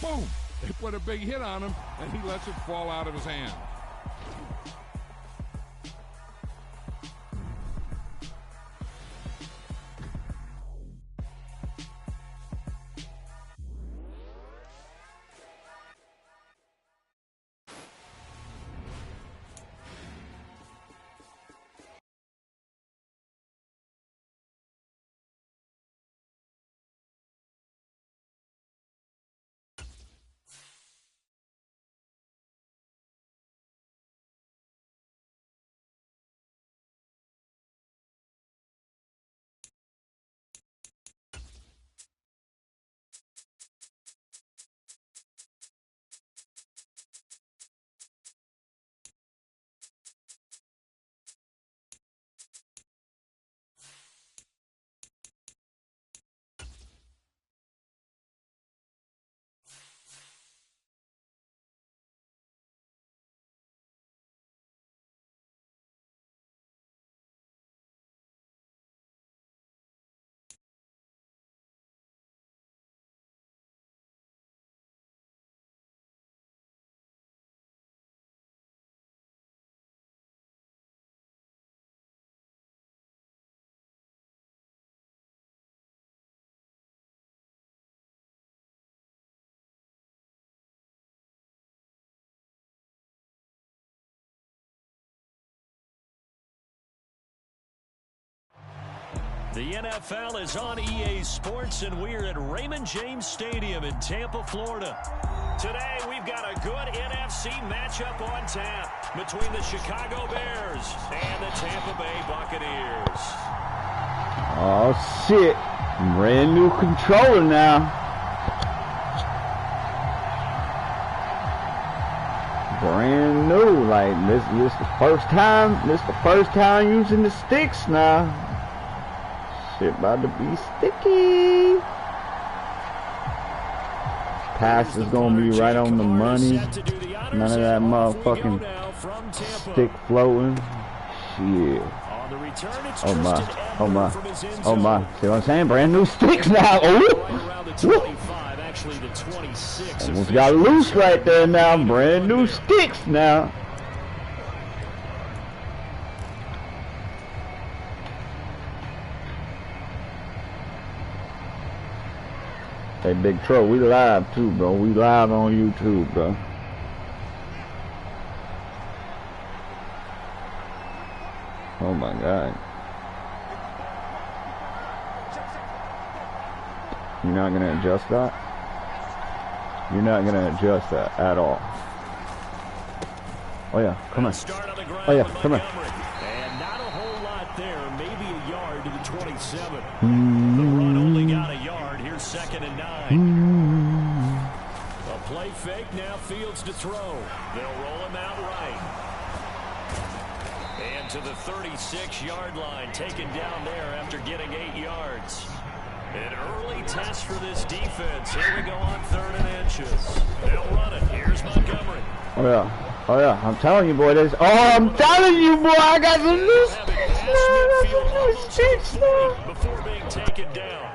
Boom! They put a big hit on him, and he lets it fall out of his hand. The NFL is on EA Sports, and we're at Raymond James Stadium in Tampa, Florida. Today, we've got a good NFC matchup on tap between the Chicago Bears and the Tampa Bay Buccaneers. Oh, shit. Brand new controller now. Brand new. Like, this the first time using the sticks now. Shit about to be sticky. Pass is gonna be right on the money. None of that motherfucking stick floating. Shit. Oh my. Oh my. Oh my. See what I'm saying? Brand new sticks now. Ooh. Almost got loose right there now. Brand new sticks now. Hey, Big Tro, we live too, bro. We live on YouTube, bro. Oh my God. You're not gonna adjust that? You're not gonna adjust that at all. Oh yeah, come on. Oh yeah, come on. And not a whole lot there, maybe a yard to the 27. The run only got a yard. Here's 2nd and 9. A play fake, now Fields to throw. They'll roll him out right. And to the 36-yard line, taken down there after getting 8 yards. An early test for this defense. Here we go on 3rd and inches. They'll run it. Here's Montgomery. Oh yeah. Oh yeah, I'm telling you, boy, this. Oh, I'm telling you, boy, I got some new sticks now. Before being taken down.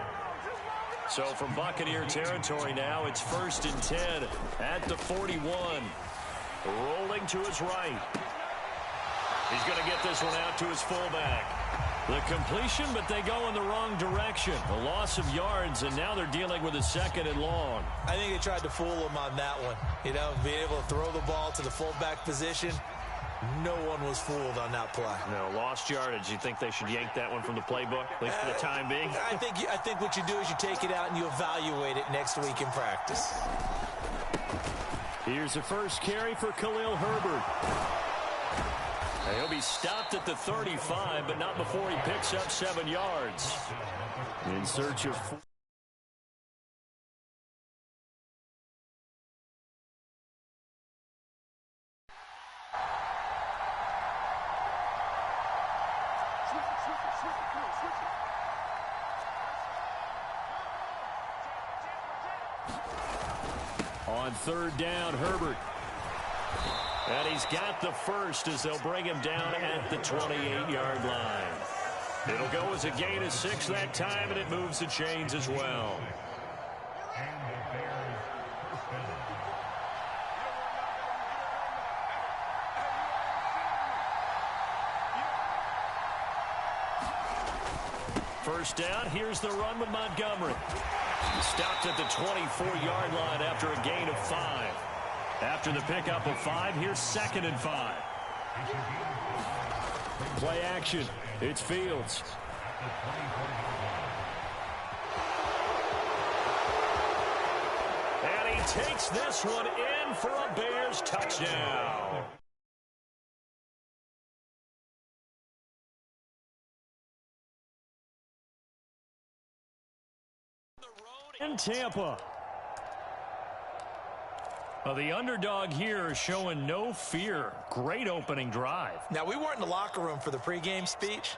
So from Buccaneer territory now, it's 1st and 10 at the 41. Rolling to his right. He's going to get this one out to his fullback. The completion, but they go in the wrong direction. A loss of yards, and now they're dealing with a 2nd and long. I think they tried to fool him on that one. You know, being able to throw the ball to the fullback position. No one was fooled on that play. No, lost yardage. You think they should yank that one from the playbook, at least for the time being? I think what you do is you take it out and you evaluate it next week in practice. Here's the first carry for Khalil Herbert. He'll be stopped at the 35, but not before he picks up 7 yards. In search of... On 3rd down, Herbert. And he's got the first as they'll bring him down at the 28-yard line. It'll go as a gain of 6 that time, and it moves the chains as well. first down. Here's the run with Montgomery. Stopped at the 24-yard line after a gain of 5. After the pickup of 5, here's 2nd and 5. Play action. It's Fields. And he takes this one in for a Bears touchdown. In Tampa. Well, the underdog here is showing no fear. Great opening drive. Now, we weren't in the locker room for the pregame speech,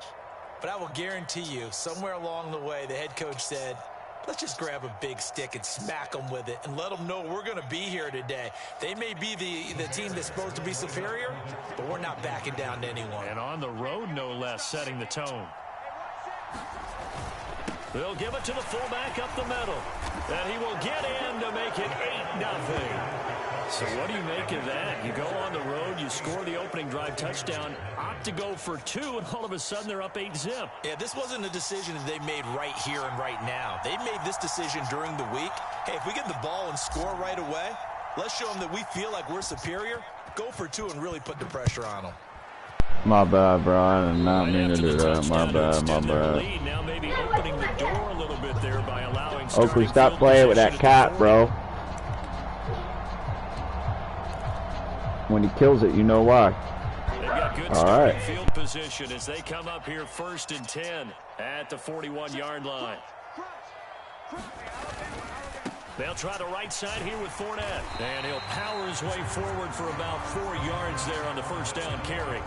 but I will guarantee you, somewhere along the way, the head coach said, let's just grab a big stick and smack them with it and let them know we're going to be here today. They may be the team that's supposed to be superior, but we're not backing down to anyone. And on the road, no less, setting the tone. They'll give it to the fullback up the middle. And he will get in to make it 8-0. So what do you make of that? You go on the road, you score the opening drive touchdown, opt to go for 2, and all of a sudden they're up 8-zip. Yeah, this wasn't a decision that they made right here and right now. They made this decision during the week. Hey, if we get the ball and score right away, let's show them that we feel like we're superior. Go for 2 and really put the pressure on them. My bad, bro. I did not mean to do that. My bad, my bad. Now maybe opening the door a little bit there by allowing Oakley, stop playing with that cat, bro. When he kills it, you know why. They've got good starting field position as they come up here 1st and 10 at the 41-yard line. They'll try the right side here with Fournette. And he'll power his way forward for about 4 yards there on the first down carry.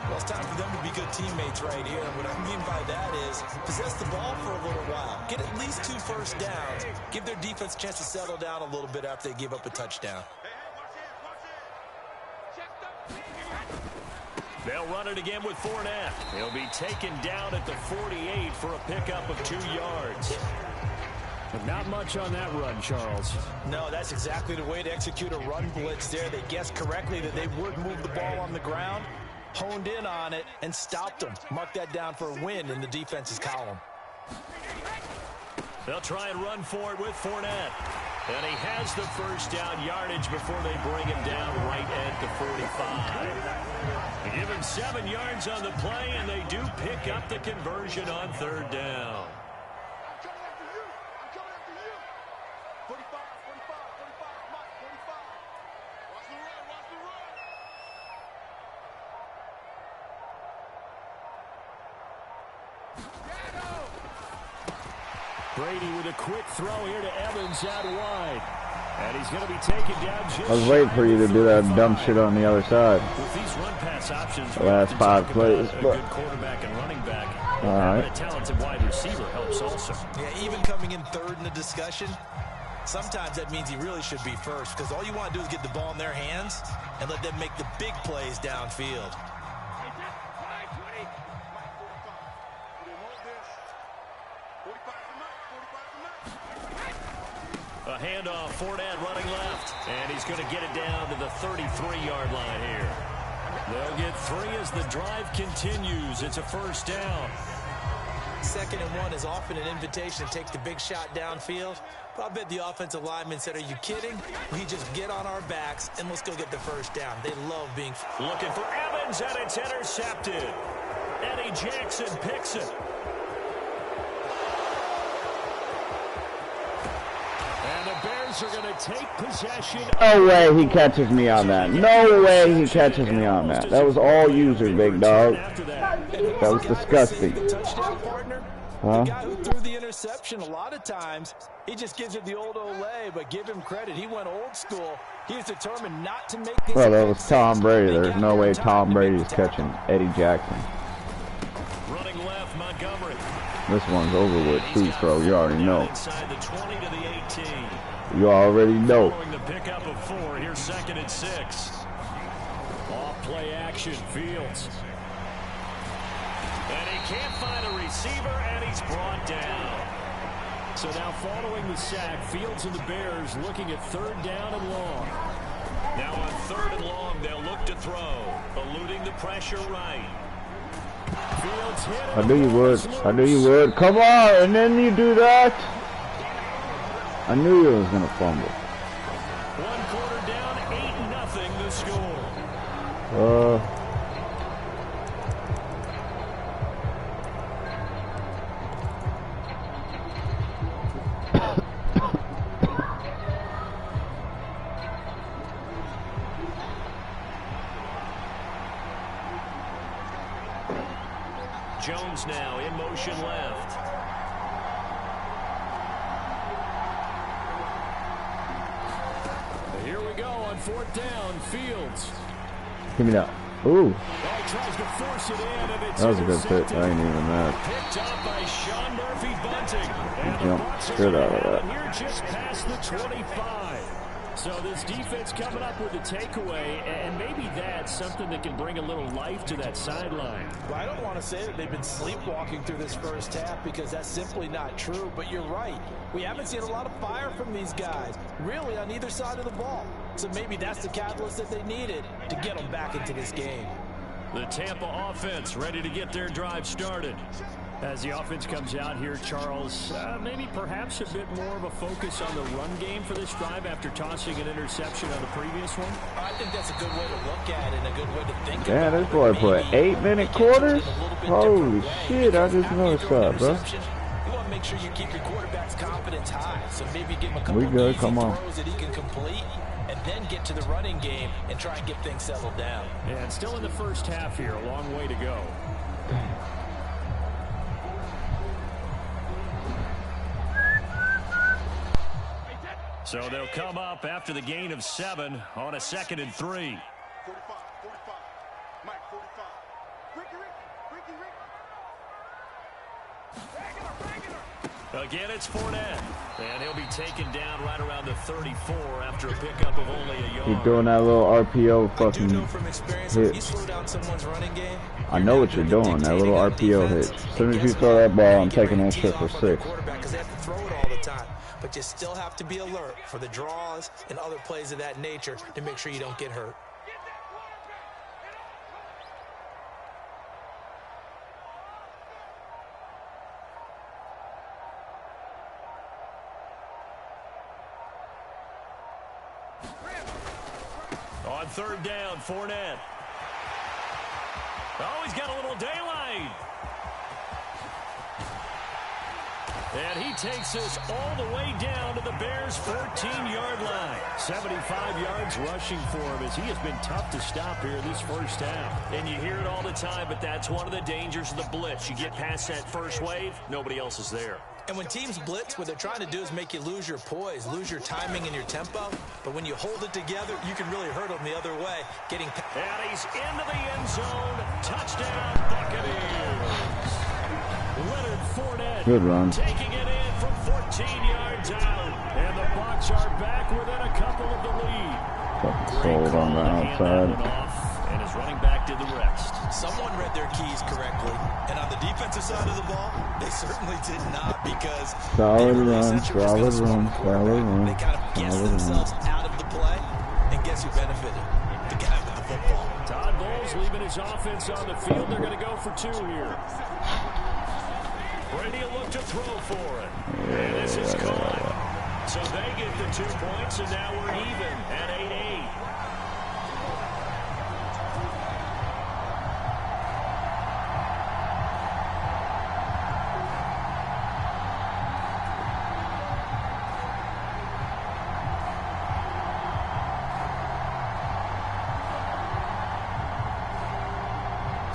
Well, it's time for them to be good teammates right here. And what I mean by that is possess the ball for a little while. Get at least 2 first downs. Give their defense a chance to settle down a little bit after they give up a touchdown. They'll run it again with Fournette. He'll be taken down at the 48 for a pickup of 2 yards. But not much on that run, Charles. No, that's exactly the way to execute a run blitz there. They guessed correctly that they would move the ball on the ground, honed in on it, and stopped them. Mark that down for a win in the defense's column. They'll try and run for it with Fournette. And he has the first down yardage before they bring him down right at the 45. They give him 7 yards on the play, and they do pick up the conversion on 3rd down. Brady with a quick throw here to Evans out wide. And he's going to be taken down just I was waiting for you to do that dumb shit on the other side. With these run pass options, the last 5 plays. A good quarterback and running back. All right. A talented wide receiver helps also. Yeah, even coming in 3rd in the discussion, sometimes that means he really should be first because all you want to do is get the ball in their hands and let them make the big plays downfield. A handoff, Fournette running left, and he's going to get it down to the 33-yard line here. They'll get 3 as the drive continues. It's a first down. 2nd and 1 is often an invitation to take the big shot downfield. But I bet the offensive lineman said, are you kidding? We just get on our backs and let's go get the first down. They love being... Looking for Evans, and it's intercepted. Eddie Jackson picks it. And the Bears are going to take possession. No way he catches me on that. No way he catches me on that. That was all user, big dog. That was disgusting. The guy who threw the interception, a lot of times, he just gives it the old Olay, but give him credit. He went old school. He was determined not to make this. Well, that was Tom Brady. There's no way Tom Brady is catching Eddie Jackson. Running left, Montgomery. This one's over with too, bro. You already know. Inside the 20 to the 18. You already know. The pickup of 4. Here's 2nd and 6. Off play action, Fields. And he can't find a receiver, and he's brought down. So now following the sack, Fields and the Bears looking at 3rd down and long. Now on 3rd and long, they'll look to throw, eluding the pressure right. I knew you would. I knew you would. Come on, and then you do that. I knew you was gonna fumble. 1 quarter down, 8-0 the score. Jones now in motion left. Here we go on 4th down. Fields. Give me that. Ooh. Tries to force it in, and it's that was a good pitch. I ain't even mad. Picked up by Sean Murphy Bunting. And jumped straight out of that. Here just past the 25. So this defense coming up with a takeaway, and maybe that's something that can bring a little life to that sideline. Well, I don't want to say that they've been sleepwalking through this first half because that's simply not true, but you're right. We haven't seen a lot of fire from these guys, really on either side of the ball. So maybe that's the catalyst that they needed to get them back into this game. The Tampa offense ready to get their drive started. As the offense comes out here, Charles, maybe perhaps a bit more of a focus on the run game for this drive after tossing an interception on the previous one? I think that's a good way to look at it and a good way to think about it. Yeah, this boy put 8-minute quarters? Holy shit, I just noticed that, bro. You want to make sure you keep your quarterback's confidence high, so maybe give him a couple of easy throws that he can complete, and then get to the running game and try and get things settled down. Yeah, and still in the first half here, a long way to go. So they'll come up after the gain of 7 on a 2nd and 3. 45, Mike, 45. Again, it's Fournette. And he'll be taken down right around the 34 after a pickup of only a yard. He's doing that little RPO fucking hit. I know what you're doing, that little RPO hit. As soon as you throw that ball, I'm taking that shit for 6. But you still have to be alert for the draws and other plays of that nature to make sure you don't get hurt. On 3rd down, Fournette. Oh, he's got a little daylight. And he takes us all the way down to the Bears' 14-yard line. 75 yards rushing for him as he has been tough to stop here in this first half. And you hear it all the time, but that's one of the dangers of the blitz. You get past that first wave, nobody else is there. And when teams blitz, what they're trying to do is make you lose your poise, lose your timing and your tempo. But when you hold it together, you can really hurt them the other way. And he's into the end zone. Touchdown, Buccaneers. Leonard Fournette. Good run. Taking it in from 14 yards out. And the Bucs are back within a couple of the lead. Sold on the outside. And his running back did the rest. Someone read their keys correctly. And on the defensive side of the ball, they certainly did not because solid run, solid run, solid run. They kind of guessed themselves out of the play. And guess who benefited? The guy with the football. Todd Bowles leaving his offense on the field. They're going to go for 2 here. Brady will look to throw for it. And this is caught. So they get the 2 points, and now we're even at 8-8.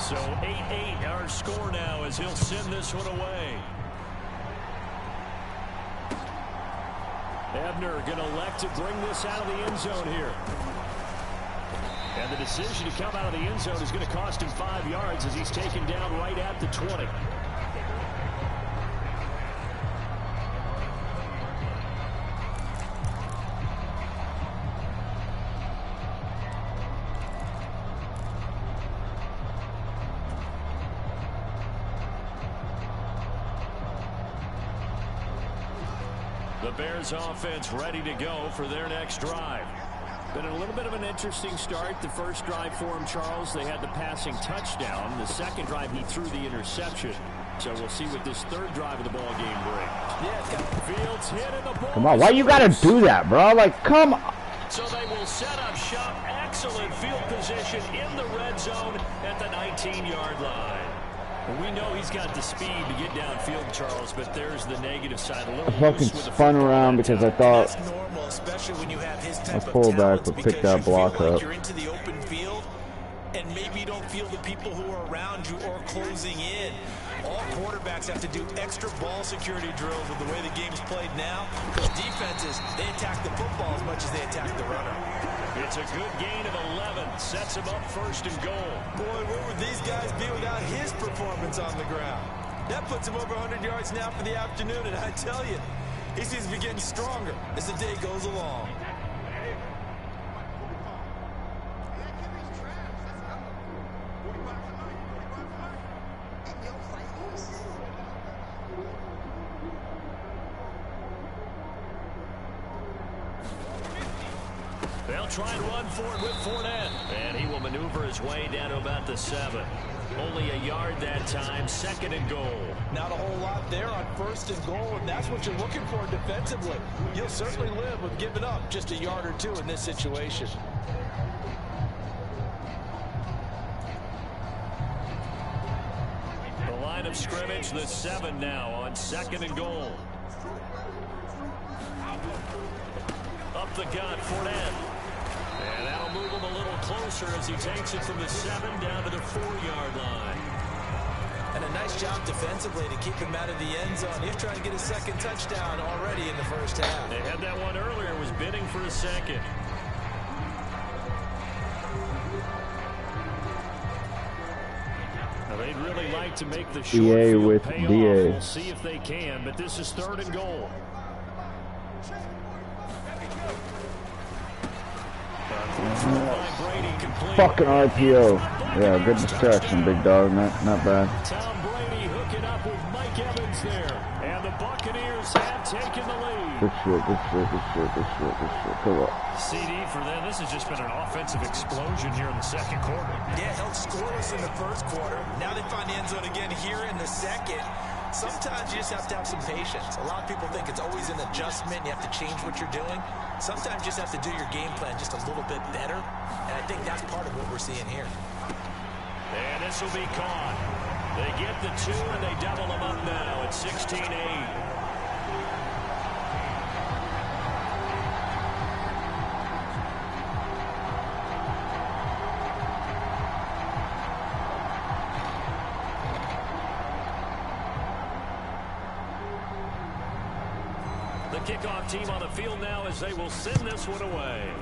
So 8-8 our score now as he'll send this one away. Ebner going to elect to bring this out of the end zone here. And the decision to come out of the end zone is going to cost him 5 yards as he's taken down right at the 20. The Bears offense ready to go for their next drive. Been a little bit of an interesting start. The first drive for him, Charles, they had the passing touchdown. The second drive, he threw the interception. So we'll see what this third drive of the ball game brings. Yeah, Fields hit in the ball. Come on, why you gotta do that, bro? Like, come on. So they will set up shop. Excellent field position in the red zone at the 19-yard line. And we know he's got the speed to get downfield, Charles, but there's the negative side. A little I fucking spun around because I thought that's normal, especially when you have his a type of fullback talents, would pick because that you feel block like up. you're into the open field, and maybe you don't feel the people who are around you or closing in. All quarterbacks have to do extra ball security drills with the way the game's played now, because defenses, they attack the football as much as they attack the runner. It's a good gain of 11. Sets him up first and goal. Boy, where would these guys be without his performance on the ground? That puts him over 100 yards now for the afternoon, and I tell you, he seems to be getting stronger as the day goes along. They'll try and run for it with Fournette. And he will maneuver his way down to about the 7. Only a yard that time, second and goal. Not a whole lot there on first and goal, and that's what you're looking for defensively. You'll certainly live with giving up just a yard or two in this situation. The line of scrimmage, the 7 now on second and goal. Up the gut, Fournette. And that'll move him a little closer as he takes it from the 7 down to the 4-yard line. And a nice job defensively to keep him out of the end zone. He's trying to get his second touchdown already in the first half. They had that one earlier, was bidding for a second. Now they'd really like to make the short DA field with pay DA. off. We'll see if they can, but this is third and goal. Fucking RPO. Yeah, good distraction, big dog. Not bad. Tom Brady hooking up with Mike Evans there. And the Buccaneers have taken the lead. Good shit. Come on. CD for them. This has just been an offensive explosion here in the second quarter. Yeah, held scoreless in the first quarter. Now they find the end zone again here in the second. Sometimes you just have to have some patience. A lot of people think it's always an adjustment. You have to change what you're doing. Sometimes you just have to do your game plan just a little bit better. And I think that's part of what we're seeing here. And this will be caught. They get the 2 and they double them up now at 16-8. The kickoff team on the field now as they will send this one away.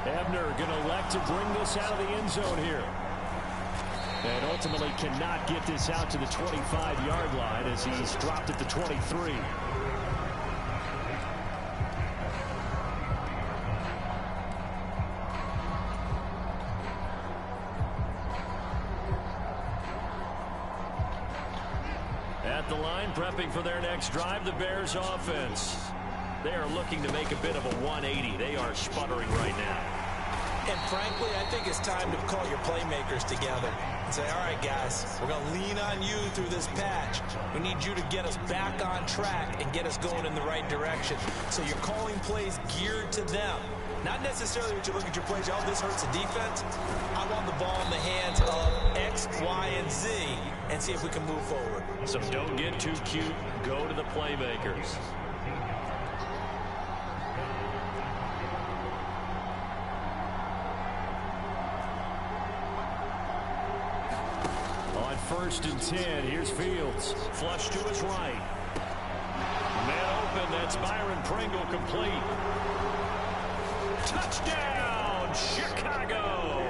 Ebner going to elect to bring this out of the end zone here. And ultimately cannot get this out to the 25-yard line as he's dropped at the 23. At the line, prepping for their next drive, the Bears offense. They are looking to make a bit of a 180. They are sputtering right now. And frankly, I think it's time to call your playmakers together and say, all right, guys, we're going to lean on you through this patch. We need you to get us back on track and get us going in the right direction. So you're calling plays geared to them. Not necessarily when you look at your plays, oh, this hurts the defense. I want the ball in the hands of X, Y, and Z and see if we can move forward. So don't get too cute. Go to the playmakers. On 1st and 10, here's Fields. Flush to his right. Man open, that's Byron Pringle complete. Touchdown, Chicago!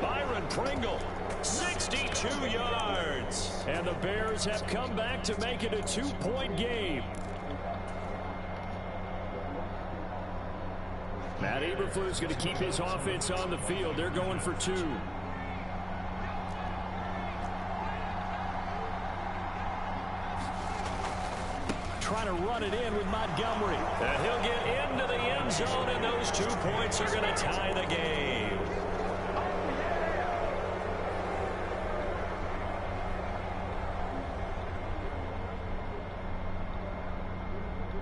Byron Pringle, 62 yards. And the Bears have come back to make it a 2-point game. Matt Eberflus going to keep his offense on the field. They're going for 2. trying to run it in with Montgomery. And he'll get into the end zone, and those 2 points are going to tie the game.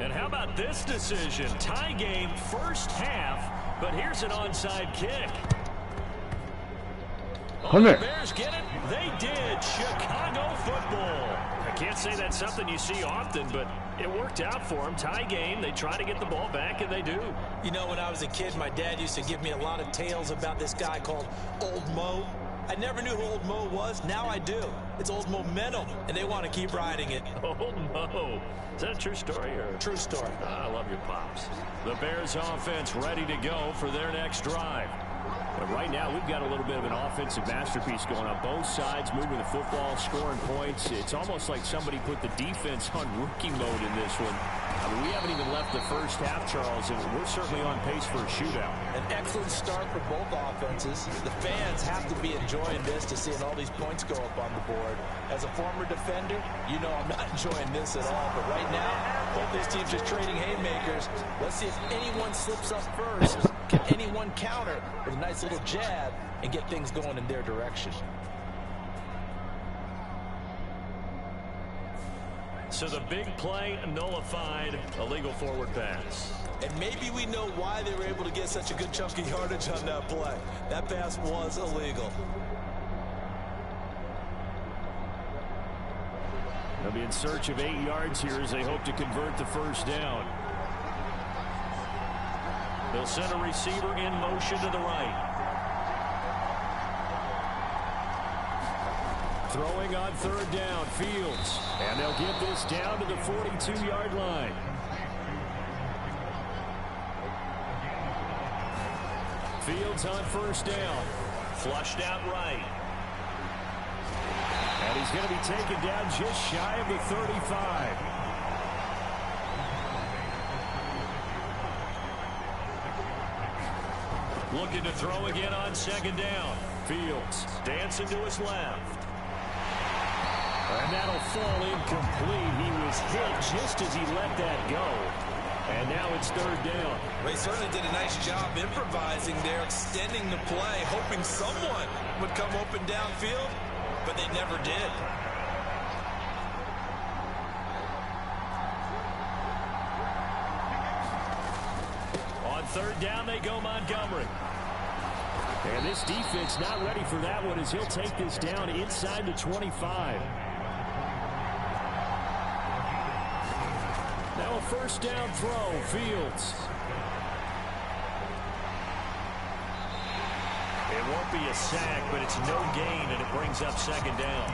And how about this decision? Tie game first half, but here's an onside kick. Come here. The Bears get it? They did. Chicago football. I can't say that's something you see often, but it worked out for them. Tie game. They try to get the ball back, and they do. You know, when I was a kid, my dad used to give me a lot of tales about this guy called Old Mo. I never knew who Old Mo was. Now I do. It's Old Momentum, and they want to keep riding it. Old Mo. Is that a true story? Or? True story. I love your pops. The Bears offense ready to go for their next drive. But right now, we've got a little bit of an offensive masterpiece going on both sides, moving the football, scoring points. It's almost like somebody put the defense on rookie mode in this one. I mean, we haven't even left the first half, Charles, and we're certainly on pace for a shootout. An excellent start for both offenses. The fans have to be enjoying this to seeing all these points go up on the board. As a former defender, you know I'm not enjoying this at all. But right now, both these teams just trading haymakers. Let's see if anyone slips up first. Can anyone counter with a nice little jab and get things going in their direction? So the big play nullified, illegal forward pass. And maybe we know why they were able to get such a good chunk of yardage on that play. That pass was illegal. They'll be in search of 8 yards here as they hope to convert the first down. They'll send a receiver in motion to the right. Throwing on third down, Fields. And they'll get this down to the 42-yard line. Fields on first down. Flushed out right. And he's going to be taken down just shy of the 35. Looking to throw again on second down. Fields dancing to his left. And that'll fall incomplete. He was hit just as he let that go. And now it's third down. Well, he certainly did a nice job improvising there, extending the play, hoping someone would come open downfield, but they never did. On third down, they go Montgomery. And this defense not ready for that one as he'll take this down inside the 25. Now a first down throw, Fields. It won't be a sack, but it's no gain, and it brings up second down.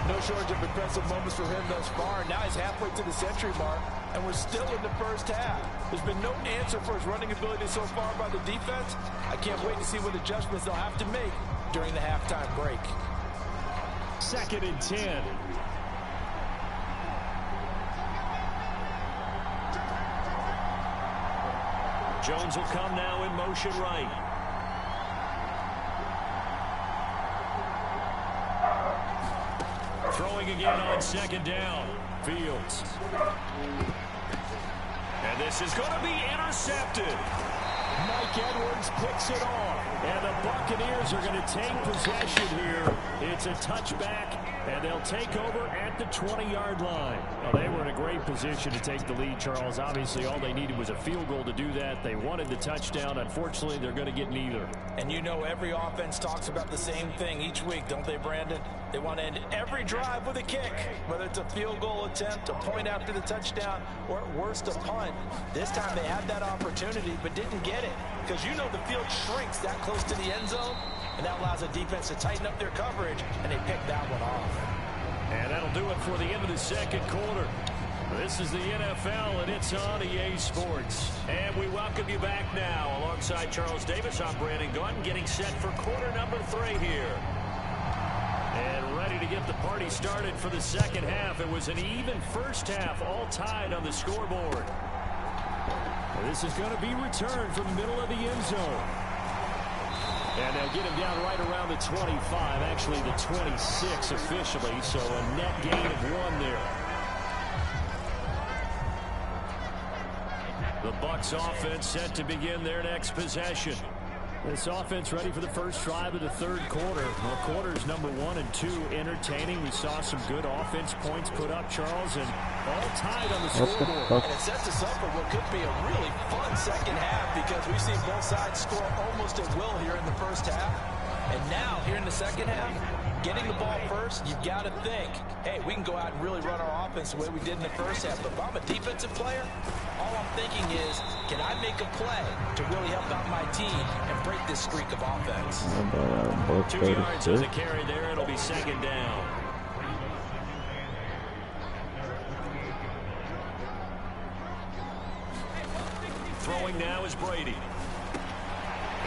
No shortage of impressive moments for him thus far. Now he's halfway to the century mark, and we're still in the first half. There's been no answer for his running ability so far by the defense. I can't wait to see what adjustments they'll have to make during the halftime break. 2nd and 10. Jones will come now in motion right. Throwing again on second down. Fields. And this is going to be intercepted. Mike Edwards picks it off. And the Buccaneers are going to take possession here. It's a touchback, and they'll take over at the 20-yard line. Well, they were in a great position to take the lead, Charles. Obviously, all they needed was a field goal to do that. They wanted the touchdown. Unfortunately, they're going to get neither. And you know every offense talks about the same thing each week, don't they, Brandon? They want to end every drive with a kick, whether it's a field goal attempt, a point after the touchdown, or at worst a punt. This time they had that opportunity but didn't get it because you know the field shrinks that close to the end zone, and that allows the defense to tighten up their coverage, and they picked that one off. And that'll do it for the end of the second quarter. This is the NFL, and it's on EA Sports. And we welcome you back now. Alongside Charles Davis, I'm Brandon Gaudin, getting set for quarter number 3 here. And ready to get the party started for the second half. It was an even first half, all tied on the scoreboard. And this is going to be returned from the middle of the end zone. And they'll get him down right around the 25, actually the 26 officially, so a net gain of 1 there. The Bucs offense set to begin their next possession. This offense ready for the first drive of the third quarter. Well, quarters number 1 and 2 entertaining. We saw some good offense points put up, Charles, and all tied on the scoreboard. And it sets us up for what could be a really fun second half because we've seen both sides score almost at will here in the first half. And now, here in the second half, getting the ball first, you've got to think, hey, we can go out and really run our offense the way we did in the first half. But if I'm a defensive player, all I'm thinking is, can I make a play to really help out my team and break this streak of offense? 2 yards on the carry there. It'll be second down. Throwing now is Brady.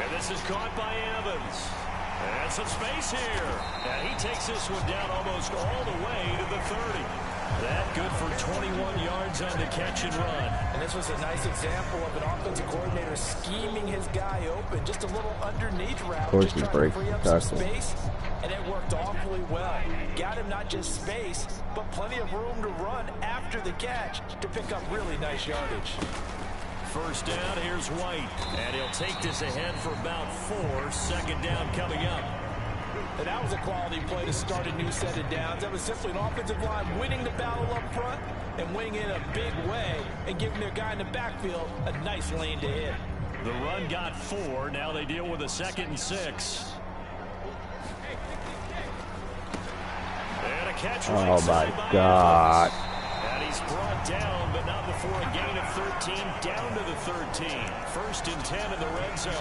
And this is caught by Evans. And some space here. And he takes this one down almost all the way to the 30. That good for 21 yards on the catch and run. And this was a nice example of an offensive coordinator scheming his guy open. Just a little underneath route. Just trying to free up some space. And it worked awfully well. Got him not just space, but plenty of room to run after the catch to pick up really nice yardage. First down, here's White. And he'll take this ahead for about 4. Second down coming up. And that was a quality play to start a new set of downs. That was simply an offensive line winning the battle up front and winning in a big way and giving their guy in the backfield a nice lane to hit. The run got 4. Now they deal with a 2nd and 6. And a catch right oh, my God. And he's brought down, but not before a gain of 13, down to the 13. First and 10 in the red zone.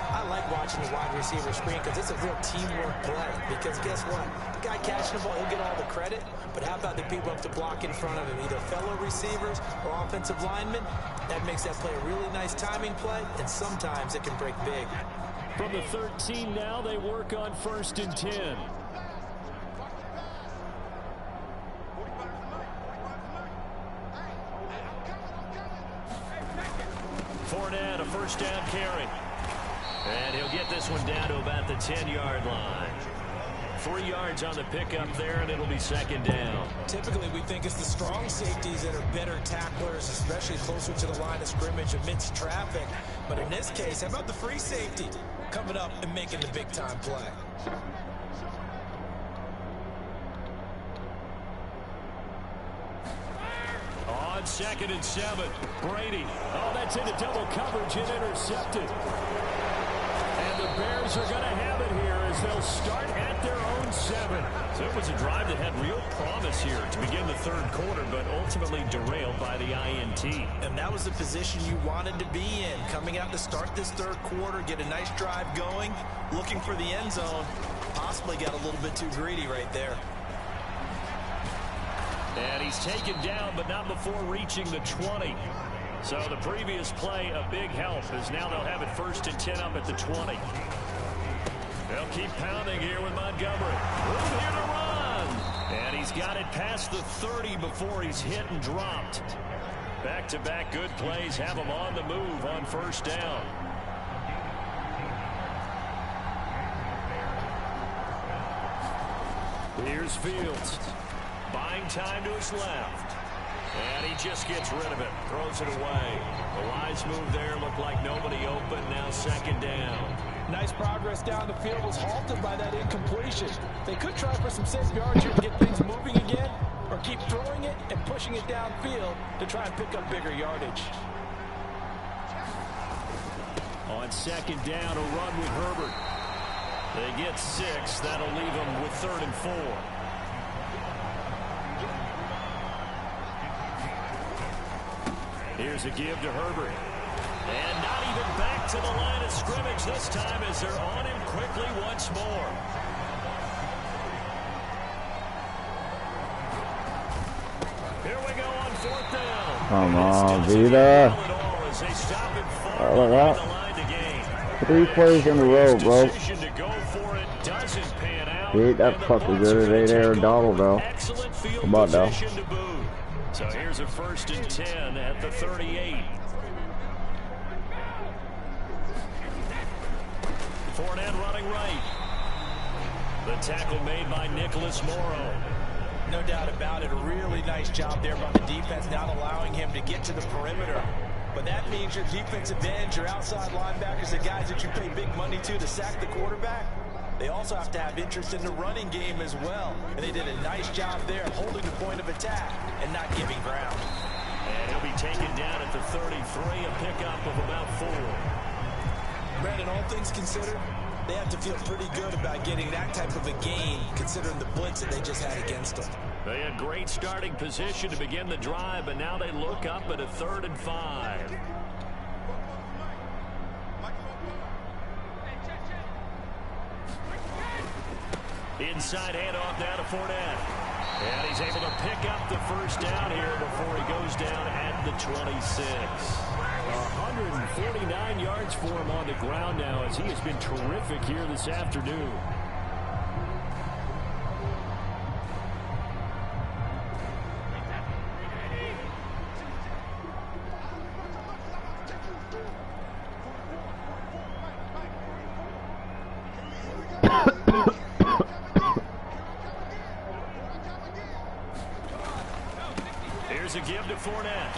I like watching the wide receiver screen because it's a real teamwork play. Because guess what? The guy catching the ball, he'll get all the credit. But how about the people up to block in front of him, either fellow receivers or offensive linemen? That makes that play a really nice timing play, and sometimes it can break big. From the 13 now, they work on first and 10. Fournette, a first down carry. And he'll get this one down to about the 10-yard line. 3 yards on the pickup there, and it'll be second down. Typically, we think it's the strong safeties that are better tacklers, especially closer to the line of scrimmage amidst traffic. But in this case, how about the free safety coming up and making the big-time play? On 2nd and 7, Brady. Oh, that's into double coverage and intercepted. And the Bears are going to have it here as they'll start at their own 7. So it was a drive that had real promise here to begin the third quarter, but ultimately derailed by the INT. And that was the position you wanted to be in, coming out to start this third quarter, get a nice drive going, looking for the end zone. Possibly got a little bit too greedy right there. And he's taken down, but not before reaching the 20. So the previous play, a big help, as now they'll have it first and 10 up at the 20. They'll keep pounding here with Montgomery. Room here to run. And he's got it past the 30 before he's hit and dropped. Back-to-back good plays have him on the move on first down. Here's Fields. Buying time to his left. And he just gets rid of it. Throws it away. The wise move there. Looked like nobody open. Now second down. Nice progress down the field was halted by that incompletion. They could try for some safe yards here to get things moving again, or keep throwing it and pushing it downfield to try and pick up bigger yardage. On second down, a run with Herbert. They get 6. That'll leave them with 3rd and 4. Here's a give to Herbert. And not even back to the line of scrimmage this time as they're on him quickly once more. Here we go on 4th down. Come on, Vita. Look up. 3 plays in a row, bro. Hit that fucker good. It ain't Aaron Donald, though. Come on, though. So here's a 1st and 10 at the 38. Fournette running right. The tackle made by Nicholas Morrow. No doubt about it. A really nice job there by the defense, not allowing him to get to the perimeter. But that means your defensive ends, your outside linebackers, the guys that you pay big money to sack the quarterback, they also have to have interest in the running game as well. And they did a nice job there holding the point of attack and not giving ground. And he'll be taken down at the 33, a pickup of about 4. Brandon, all things considered, they have to feel pretty good about getting that type of a gain, considering the blitz that they just had against them. They had great starting position to begin the drive, but now they look up at a 3rd and 5. Inside handoff down to Fournette. And he's able to pick up the first down here before he goes down at the 26. 149 yards for him on the ground now, as he has been terrific here this afternoon. Here's a give to Fournette.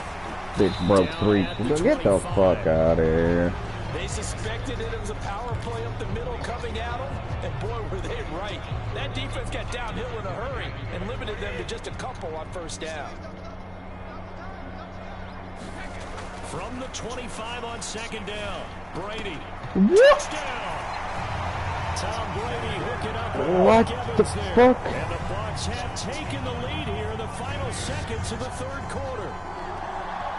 Bitch broke 3. Get the fuck out of here. They suspected that it was a power play up the middle coming at them, and boy, were they right. That defense got downhill in a hurry and limited them to just a couple on first down. From the 25 on 2nd down, Brady. Touchdown! Tom Brady hooking up with What the fuck? And the Bucs have taken the lead here in the final seconds of the 3rd quarter.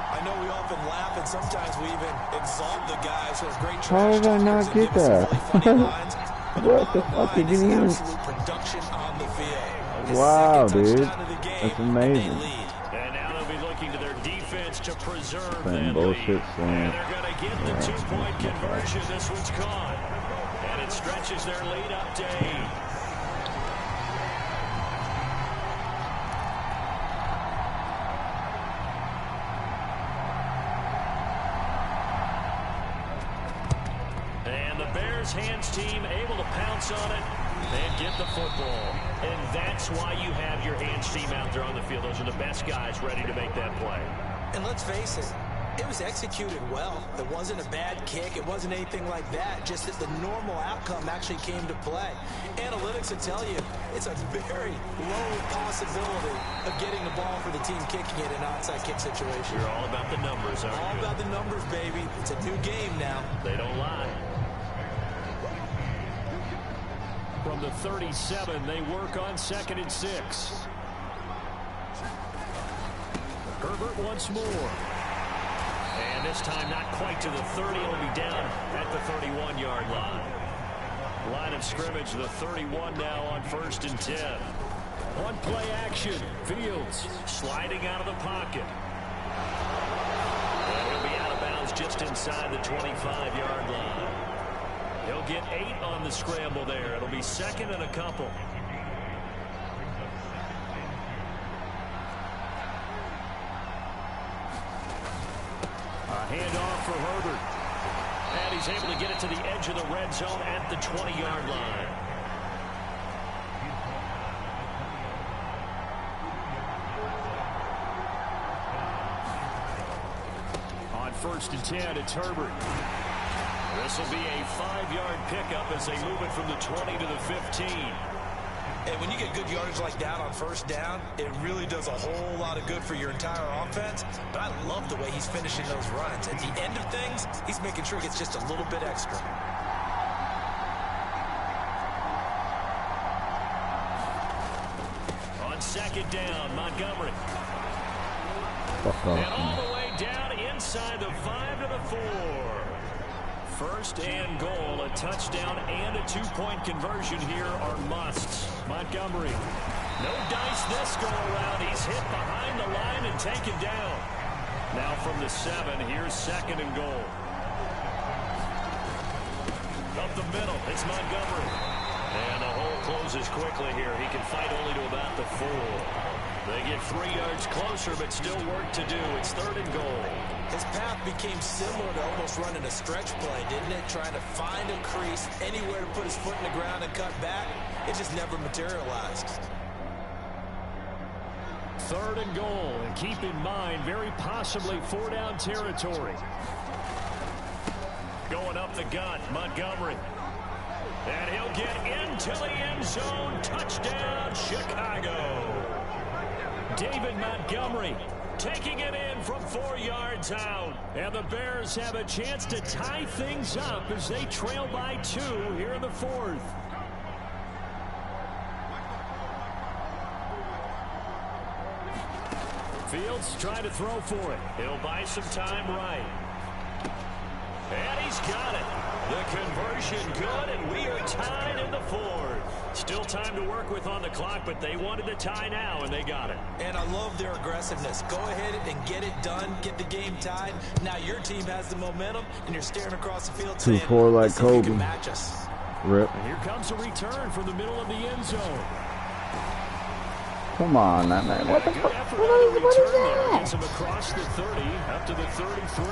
I know we often laugh, and sometimes we even exalt the guys who have great trash How did I not talkers and get give us that? some really funny lines. But the What the bottom fuck line did is you even? absolute production on the field. His Wow, second dude. touchdown of the game, That's and amazing. they lead. And now they'll be looking to their defense to preserve Same that bullshit, lead. same. And they're going to get the 2-point conversion. This one's caught. And it stretches their lead up to 8. And the Bears hands team able to pounce on it and get the football. And that's why you have your hands team out there on the field. Those are the best guys ready to make that play. And let's face it, it was executed well. It wasn't a bad kick. It wasn't anything like that. Just that the normal outcome actually came to play. Analytics will tell you it's a very low possibility of getting the ball for the team kicking it in an onside kick situation. You're all about the numbers, aren't you? All about the numbers, baby. It's a new game now. They don't lie. From the 37, they work on 2nd and 6. Herbert once more. And this time not quite to the 30. It'll be down at the 31-yard line. Line of scrimmage, the 31 now on 1st and 10. On play action, Fields Sliding out of the pocket. And he'll be out of bounds just inside the 25-yard line. He'll get 8 on the scramble there. It'll be 2nd and a couple. A handoff for Herbert. And he's able to get it to the edge of the red zone at the 20-yard line. On 1st and 10, it's Herbert. This will be a 5-yard pickup as they move it from the 20 to the 15. And when you get good yardage like that on first down, it really does a whole lot of good for your entire offense. But I love the way he's finishing those runs. At the end of things, he's making sure he gets just a little bit extra. On 2nd down, Montgomery. Fuck And off. all the way down inside the 5 to the 4. 1st and goal, a touchdown and a 2-point conversion here are musts. Montgomery. No dice this go around. He's hit behind the line and taken down. Now from the 7, here's 2nd and goal. Up the middle, it's Montgomery. And the hole closes quickly here. He can fight only to about the 4. They get 3 yards closer, but still work to do. It's 3rd and goal. His path became similar to almost running a stretch play, didn't it? Trying to find a crease, anywhere to put his foot in the ground and cut back. It just never materialized. 3rd and goal. And keep in mind, very possibly 4-down territory. Going up the gut, Montgomery. And he'll get into the end zone. Touchdown, Chicago. David Montgomery taking it in from 4 yards out. And the Bears have a chance to tie things up as they trail by 2 here in the 4th. Fields trying to throw for it. He'll buy some time right. And he's got it. The conversion good, and we are tied in the 4th. Still time to work with on the clock, but they wanted to tie now, and they got it. And I love their aggressiveness. Go ahead and get it done. Get the game tied. Now your team has the momentum, and you're staring across the field saying, 2-4 like Kobe. Match us. Rip. And here comes a return from the middle of the end zone. Come on, man. What the fuck? What is that? Gets him across the 30, up to the 33.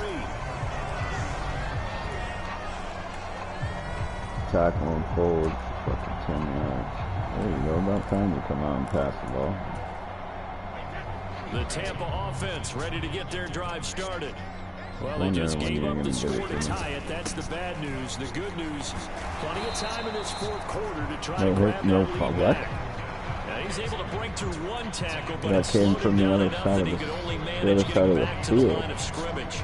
Tackle him forward, fucking 10 yards. There you go. About time to come out and pass the ball. The Tampa offense ready to get their drive started. Well, they just gave up the score to tie it. That's the bad news. The good news, plenty of time in this 4th quarter to try to grab that lead back. Now he's able to break through 1 tackle, but that came from the other side of the field. Line of scrimmage.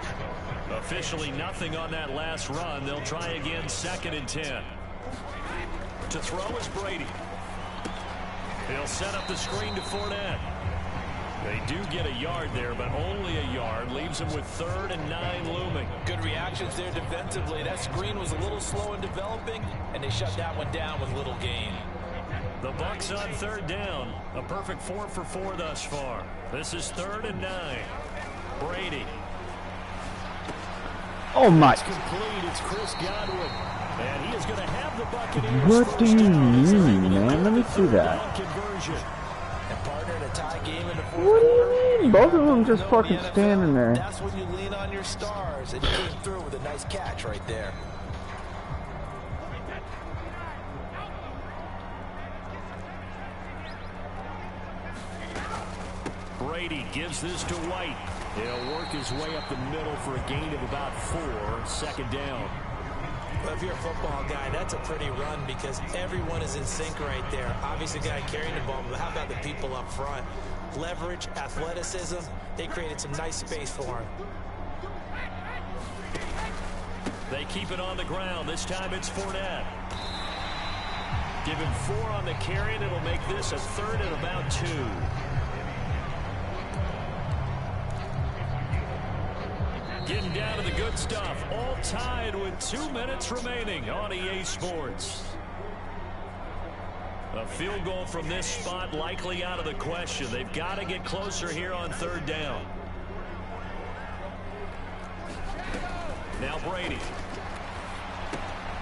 Officially nothing on that last run. They'll try again, 2nd and 10. To throw is Brady. He'll set up the screen to Fournette. They do get a yard there, but only a yard. Leaves them with 3rd and 9 looming. Good reactions there defensively. That screen was a little slow in developing, and they shut that one down with little gain. The Bucs on 3rd down. A perfect 4 for 4 thus far. This is 3rd and 9. Brady. Oh my! It's complete. It's Chris Godwin, and he is going to have the Buccaneers. What do you mean, man? Let me see that. And partner in a tie game in the 4th What do you mean? Both of them just fucking standing there. That's when you lean on your stars, and he came through with a nice catch right there. Brady gives this to White. He'll work his way up the middle for a gain of about 4, 2nd down. Well, if you're a football guy, that's a pretty run because everyone is in sync right there. Obviously, the guy carrying the ball, but how about the people up front? Leverage, athleticism, they created some nice space for him. They keep it on the ground. This time it's Fournette. Give him 4 on the carry, and it'll make this a 3rd and about 2. Getting down to the good stuff. All tied with 2 minutes remaining on EA Sports. A field goal from this spot likely out of the question. They've got to get closer here on 3rd down. Now Brady.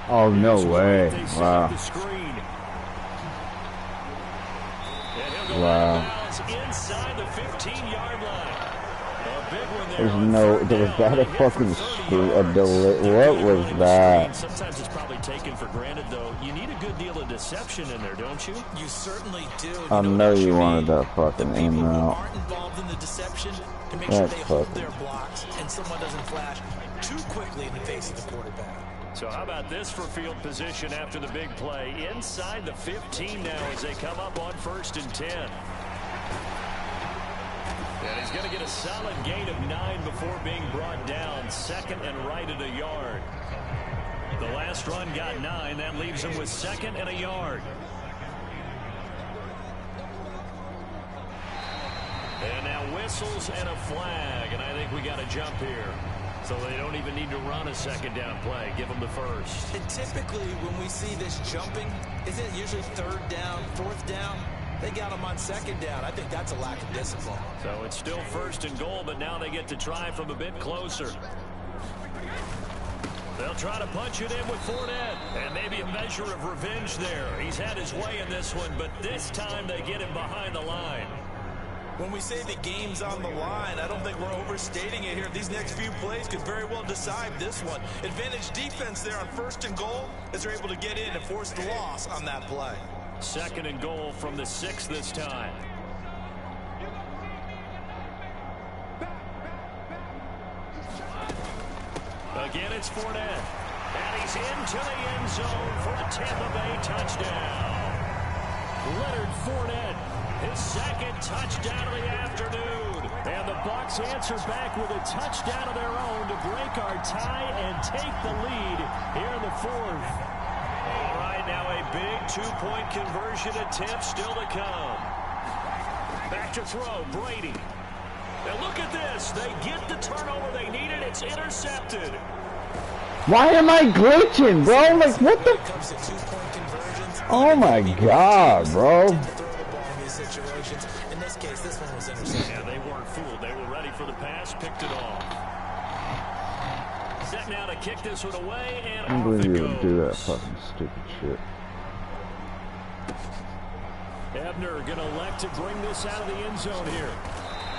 Oh, no way. Wow. Wow. Inside the 15-yard line. There was that a fucking screw, what was that? Sometimes it's probably taken for granted, though. You need a good deal of deception in there, don't you? You certainly do. I know you wanted that fucking aim out. Aren't involved in the deception to make sure they hold their blocks and someone doesn't flash too quickly in the face of the quarterback. So how about this for field position after the big play? Inside the 15 now as they come up on 1st and 10. And he's going to get a solid gain of 9 before being brought down. 2nd and right at a yard. The last run got 9. That leaves him with 2nd and a yard. And now whistles and a flag. And I think we got a jump here. So they don't even need to run a 2nd down play. Give them the 1st. And typically when we see this jumping, isn't it usually 3rd down, 4th down? They got him on 2nd down. I think that's a lack of discipline. So it's still 1st and goal, but now they get to try from a bit closer. They'll try to punch it in with Fournette. And maybe a measure of revenge there. He's had his way in this one, but this time they get him behind the line. When we say the game's on the line, I don't think we're overstating it here. These next few plays could very well decide this one. Advantage defense there on 1st and goal as they're able to get in and force the loss on that play. 2nd and goal from the 6 this time. Again, it's Fournette. And he's into the end zone for a Tampa Bay touchdown. Leonard Fournette, his second touchdown of the afternoon. And the Bucs answer back with a touchdown of their own to break our tie and take the lead here in the fourth. All right, now a big two-point conversion attempt still to come. Back to throw, Brady. And look at this. They get the turnover they needed. It's intercepted. Why am I glitching, bro? Like, what the? Oh my God, bro. In this case, this one was intercepted. Yeah, they weren't fooled. They were ready for the pass, picked it off. Set now to kick this one away, and I off believe it you goes. would do that fucking stupid shit. Ebner going to elect to bring this out of the end zone here.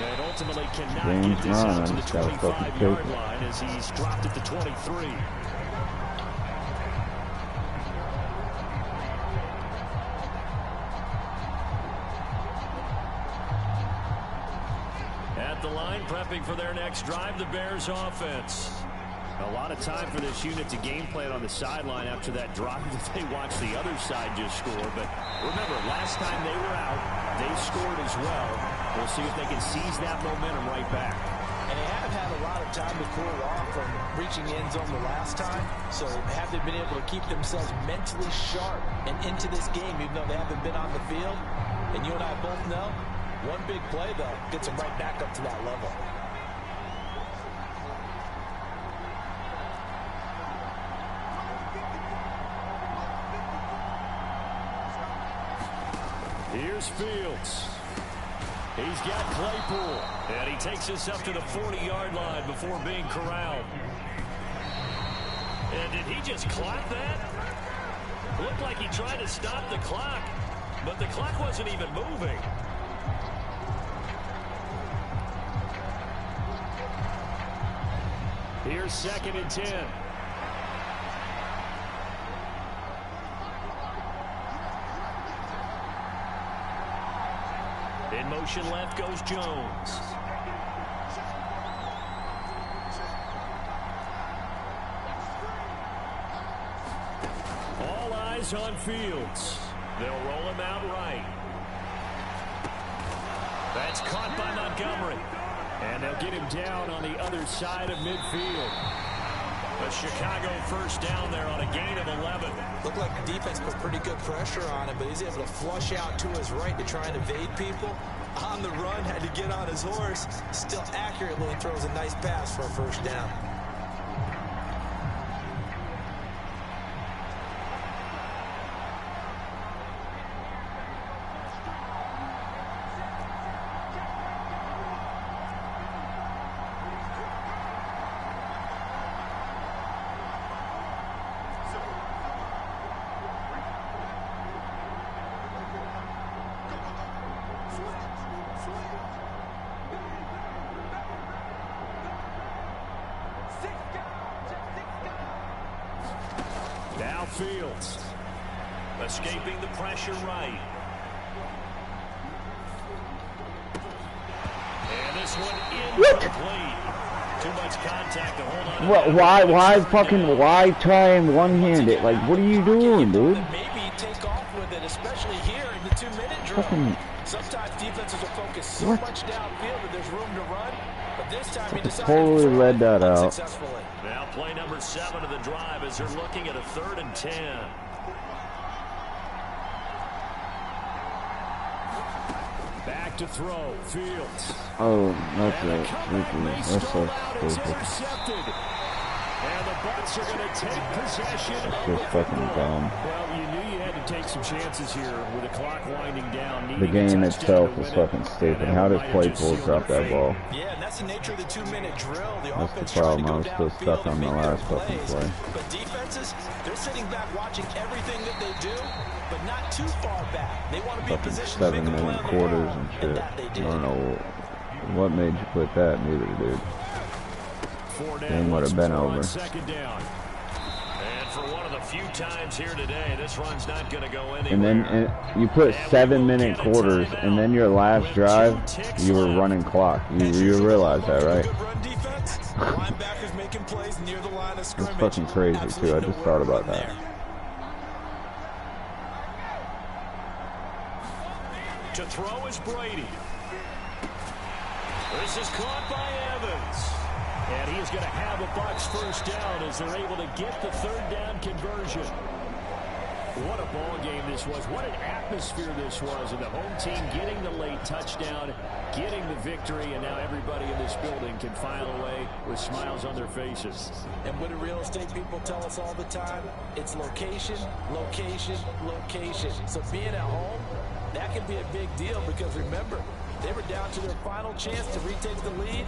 And ultimately cannot James get this out to the Ryan, gotta fucking 25-yard take it. line as he's dropped at the 23. At the line, prepping for their next drive, the Bears offense. A lot of time for this unit to game plan on the sideline after that drive that they watched the other side just score. But remember, last time they were out, they scored as well. We'll see if they can seize that momentum right back. And they have had a lot of time to cool off from reaching the end zone the last time. So have they been able to keep themselves mentally sharp and into this game, even though they haven't been on the field? And you and I both know, one big play, though, gets them right back up to that level. Here's Fields. He's got Claypool. And he takes us up to the 40-yard line before being corralled. And did he just clock that? Looked like he tried to stop the clock, but the clock wasn't even moving. Here's 2nd and 10. In motion left goes Jones. All eyes on Fields. They'll roll him out right. That's caught by Montgomery. And they'll get him down on the other side of midfield. A Chicago first down there on a gain of 11. Looked like the defense put pretty good pressure on him, but he's able to flush out to his right to try and evade people. On the run, had to get on his horse. Still accurately throws a nice pass for a first down. Now Fields. Escaping the pressure right. And this one incomplete. Too much contact to hold on. Why try and one-handed? Like, what are you doing, dude? Maybe take off with it, especially here in the 2-minute drill. Sometimes defenses will focus so much downfield that there's room to run. But this time he decided totally to led that out. Now play number 7 of the drive as they're looking at a 3rd and 10. Back to throw, Fields. Oh, that's it. That's so stupid. And the Bucs are going to take possession. That's so fucking dumb. Well, you knew you had to take some chances here with the clock winding down. The game itself is fucking stupid. How does Claypool drop that ball? Yeah, and that's the nature of the 2-minute drill. The That's offense the problem. I trying was to still go stuck downfield on the and last make good fucking plays. play. But defenses, they're sitting back watching everything that they do, but not too far back. They want to be in Fucking position to make a play 7-minute on the quarters ball, and and shit. that they I did. don't know what made you put that neither, dude. Game would have been over. 2nd down. And for one of the few times here today, this run's not going to go anywhere. And then you put 7-minute quarters, and then your last drive, you were running clock. You realize that, right? Good run defense. Linebackers making plays near the line of scrimmage. It's fucking crazy, too. I just thought about that. There. To throw is Brady. This is caught by Evans. And he is going to have a Bucs first down as they're able to get the third down conversion. What a ball game this was. What an atmosphere this was. And the home team getting the late touchdown, getting the victory, and now everybody in this building can file away with smiles on their faces. And what do real estate people tell us all the time? It's location, location, location. So being at home, that can be a big deal because remember, they were down to their final chance to retake the lead.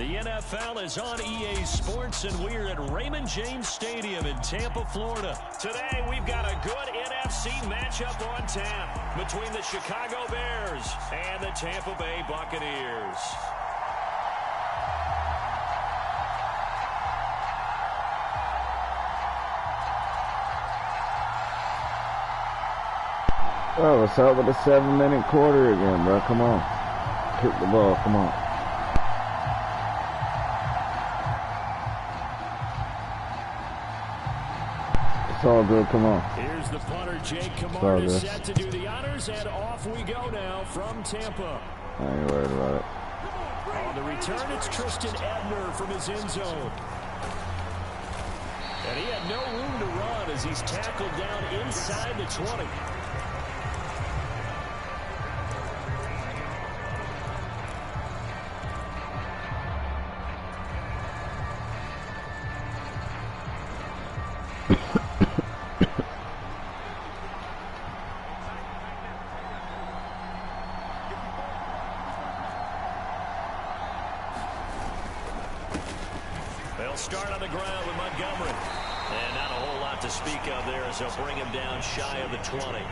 The NFL is on EA Sports, and we're at Raymond James Stadium in Tampa, Florida. Today, we've got a good NFC matchup on tap between the Chicago Bears and the Tampa Bay Buccaneers. Oh, what's up with the 7-minute quarter again, bro? Come on. Kick the ball, come on. It's all good, come on. Here's the punter, Jake Camarda, set to do the honors, and off we go now from Tampa. I ain't worried about it. On the return, it's Tristan Ebner from his end zone. And he had no room to run as he's tackled down inside the 20. They'll start on the ground with Montgomery. And not a whole lot to speak of there as they'll bring him down shy of the 20.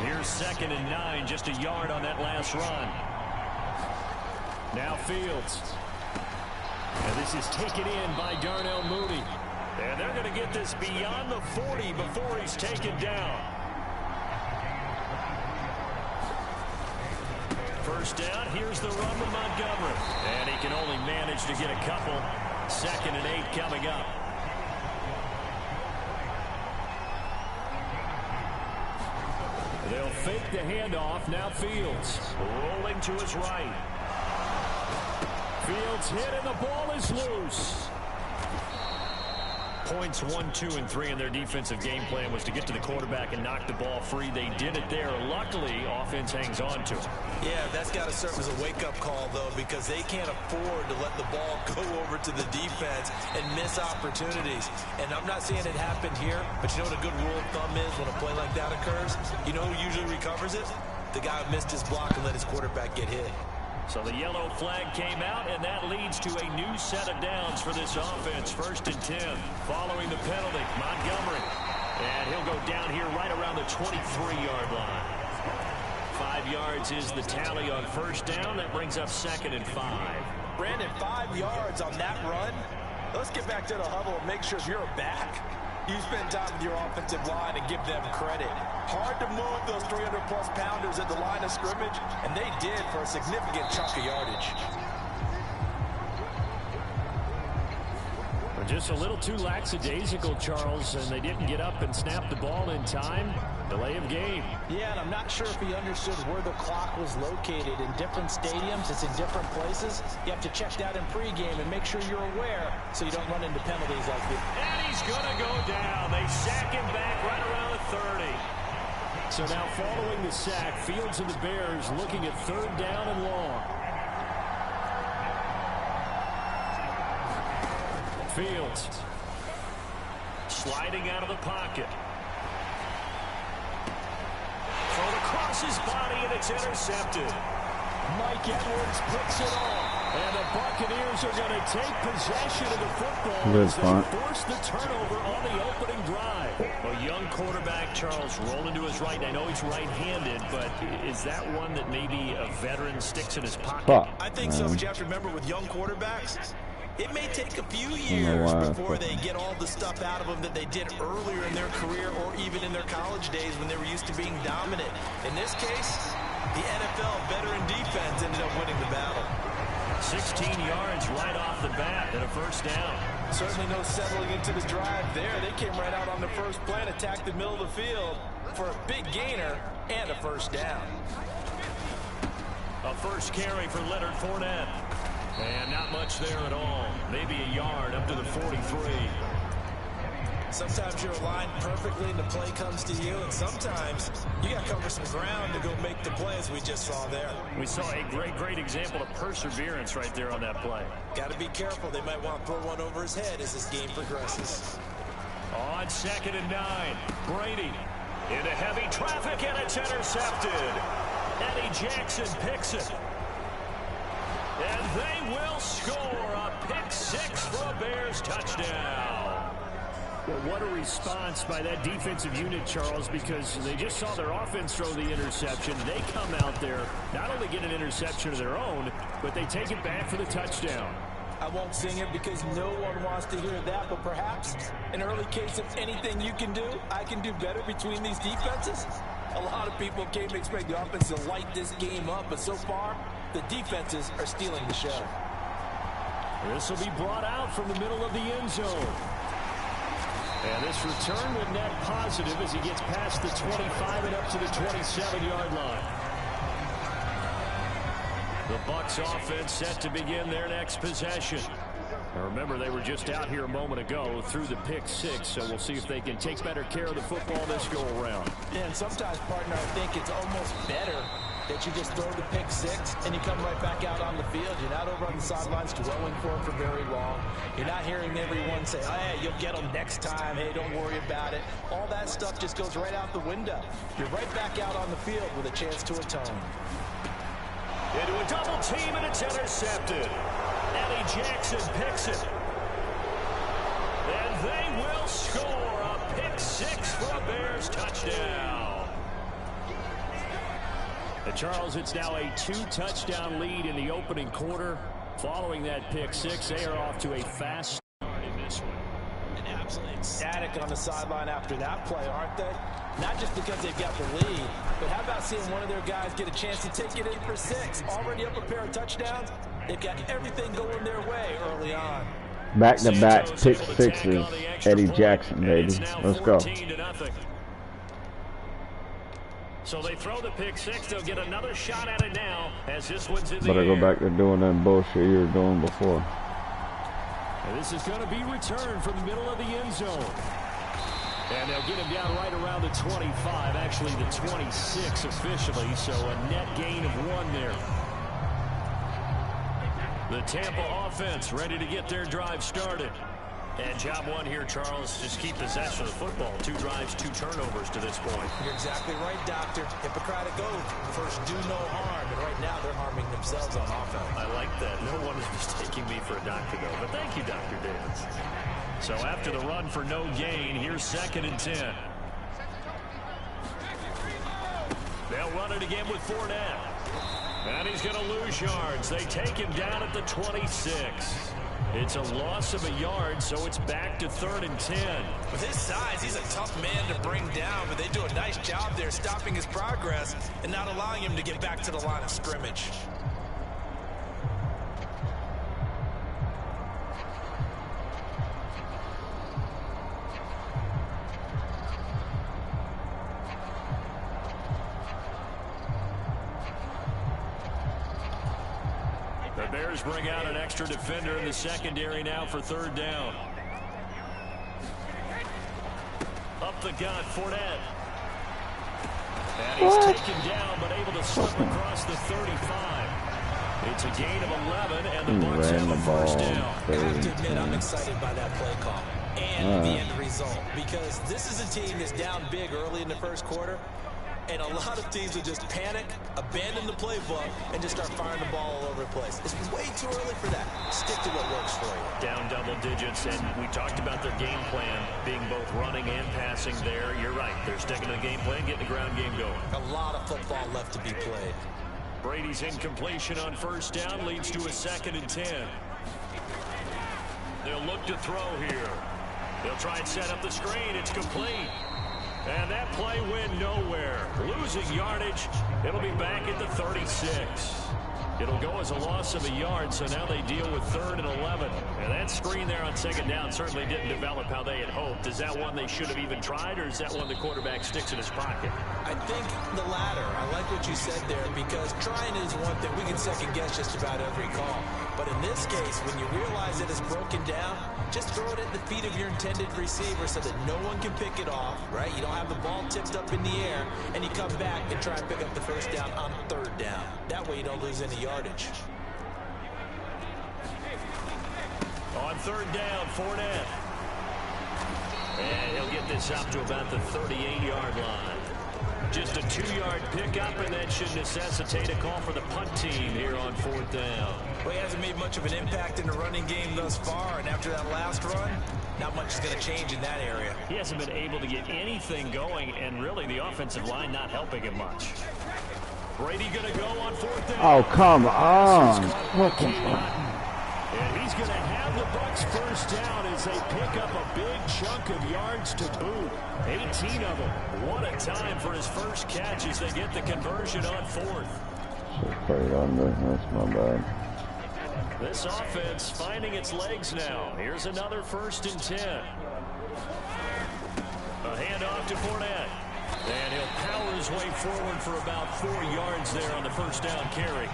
Here's 2nd and 9, just a yard on that last run. Now Fields. And this is taken in by Darnell Mooney. And they're going to get this beyond the 40 before he's taken down. First down, here's the run with Montgomery. And he can only manage to get a couple. 2nd and 8 coming up. They'll fake the handoff. Now Fields rolling to his right. Fields hit and the ball is loose. Points 1, 2, and 3 in their defensive game plan was to get to the quarterback and knock the ball free. They did it there. Luckily, offense hangs on to it. Yeah, that's got to serve as a wake-up call, though, because they can't afford to let the ball go over to the defense and miss opportunities. And I'm not saying it happened here, but you know what a good rule of thumb is when a play like that occurs? You know who usually recovers it? The guy who missed his block and let his quarterback get hit. So the yellow flag came out, and that leads to a new set of downs for this offense. 1st and 10. Following the penalty, Montgomery. And he'll go down here right around the 23-yard line. 5 yards is the tally on 1st down. That brings up 2nd and 5. Brandon, 5 yards on that run. Let's get back to the huddle and make sure you're back. You spend time with your offensive line and give them credit. Hard to move those 300-plus pounders at the line of scrimmage, and they did for a significant chunk of yardage. Just a little too lackadaisical, Charles, and they didn't get up and snap the ball in time. Delay of game. Yeah, and I'm not sure if he understood where the clock was located. In different stadiums, it's in different places. You have to check that in pregame and make sure you're aware so you don't run into penalties like this. And he's going to go down. They sack him back right around the 30. So now following the sack, Fields and the Bears looking at 3rd down and long. Fields sliding out of the pocket. Thrown across his body, and it's intercepted. Mike Edwards picks it off. And the Buccaneers are going to take possession of the football as they force the turnover on the opening drive. A young quarterback, Charles, rolling to his right. I know he's right-handed, but is that one that maybe a veteran sticks in his pocket? I think so, but you have to remember with young quarterbacks, it may take a few years before they get all the stuff out of them that they did earlier in their career or even in their college days when they were used to being dominant. In this case, the NFL veteran defense ended up winning the battle. 16 yards right off the bat and a 1st down. Certainly no settling into the drive there. They came right out on the first play and attacked the middle of the field for a big gainer and a 1st down. A first carry for Leonard Fournette. And not much there at all. Maybe a yard up to the 43. Sometimes you're aligned perfectly and the play comes to you, and sometimes you got to cover some ground to go make the play, as we just saw there. We saw a great example of perseverance right there on that play. Got to be careful. They might want to throw one over his head as this game progresses. On 2nd and 9, Brady into heavy traffic, and it's intercepted. Eddie Jackson picks it. And they will score a pick six for a Bears touchdown. Well, what a response by that defensive unit, Charles, because they just saw their offense throw the interception. They come out there, not only get an interception of their own, but they take it back for the touchdown. I won't sing it because no one wants to hear that, but perhaps an early case of anything you can do, I can do better between these defenses. A lot of people came to expect the offense to light this game up, but so far, the defenses are stealing the show. This will be brought out from the middle of the end zone. And this return will net positive as he gets past the 25 and up to the 27-yard line. The Bucs offense set to begin their next possession. Now remember, they were just out here a moment ago through the pick six, so we'll see if they can take better care of the football this go-around. Yeah, and sometimes, partner, I think it's almost better that you just throw the pick six and you come right back out on the field. You're not over on the sidelines dwelling for it for very long. You're not hearing everyone say, oh, hey, you'll get them next time. Hey, don't worry about it. All that stuff just goes right out the window. You're right back out on the field with a chance to atone. Into a double team, and it's intercepted. Eddie Jackson picks it. And they will score a pick six for a Bears touchdown. And Charles, it's now a 2-touchdown lead in the opening quarter. Following that pick six, they are off to a fast start in this one. And absolutely ecstatic on the sideline after that play, aren't they? Not just because they've got the lead, but how about seeing one of their guys get a chance to take it in for six? Already up a pair of touchdowns. They've got everything going their way early on. Back-to-back pick sixes. Eddie Jackson, baby. Let's go. So they throw the pick six. They'll get another shot at it now as this one's in the Better air. go back to doing that bullshit you were doing before. And this is going to be returned from the middle of the end zone. And they'll get him down right around the 25, actually the 26 officially, so a net gain of 1 there. The Tampa offense ready to get their drive started. And job one here, Charles, just keep possession of the football. 2 drives, 2 turnovers to this point. You're exactly right, Doctor. Hippocratic oath. First, do no harm. And right now, they're harming themselves on offense. I like that. No one is mistaking me for a doctor, though. But thank you, Dr. Davis. So after the run for no gain, here's 2nd and 10. They'll run it again with Fournette. And he's going to lose yards. They take him down at the 26. It's a loss of a yard, so it's back to 3rd and 10. With his size, he's a tough man to bring down, but they do a nice job there stopping his progress and not allowing him to get back to the line of scrimmage. The Bears bring out an extra defender in the secondary now for 3rd down. Up the gut, Fournette. And he's taken down, but able to slip across the 35. It's a gain of 11, and the Bucs have a 1st down. I have to admit, I'm excited by that play call and the end result, because this is a team that's down big early in the 1st quarter. And a lot of teams will just panic, abandon the playbook, and just start firing the ball all over the place. It's way too early for that. Stick to what works for you. Down double digits, and we talked about their game plan being both running and passing there. You're right. They're sticking to the game plan, getting the ground game going. A lot of football left to be played. Brady's incompletion on 1st down leads to a 2nd and 10. They'll look to throw here. They'll try and set up the screen. It's complete. And that play went nowhere. Losing yardage. It'll be back at the 36. It'll go as a loss of a yard, so now they deal with 3rd and 11. And that screen there on 2nd down certainly didn't develop how they had hoped. Is that one they should have even tried, or is that one the quarterback sticks in his pocket? I think the latter. I like what you said there, because trying is one thing. We can second guess just about every call. But in this case, when you realize that it's broken down, just throw it at the feet of your intended receiver so that no one can pick it off, right? You don't have the ball tipped up in the air, and you come back and try and pick up the 1st down on 3rd down. That way you don't lose any yardage. On 3rd down, Fournette. And he'll get this up to about the 38-yard line. Just a 2-yard pickup, and that should necessitate a call for the punt team here on 4th down. Well, he hasn't made much of an impact in the running game thus far, and after that last run, not much is going to change in that area. He hasn't been able to get anything going, and really the offensive line not helping him much. Brady going to go on 4th down. Oh, come on. And he's going to have the Bucs first down as they pick up a big chunk of yards to boot. 18 of them. What a time for his first catch as they get the conversion on 4th. Should play under. That's my bad. This offense finding its legs now. Here's another 1st and 10. A handoff to Fournette. And he'll power his way forward for about 4 yards there on the first down carry.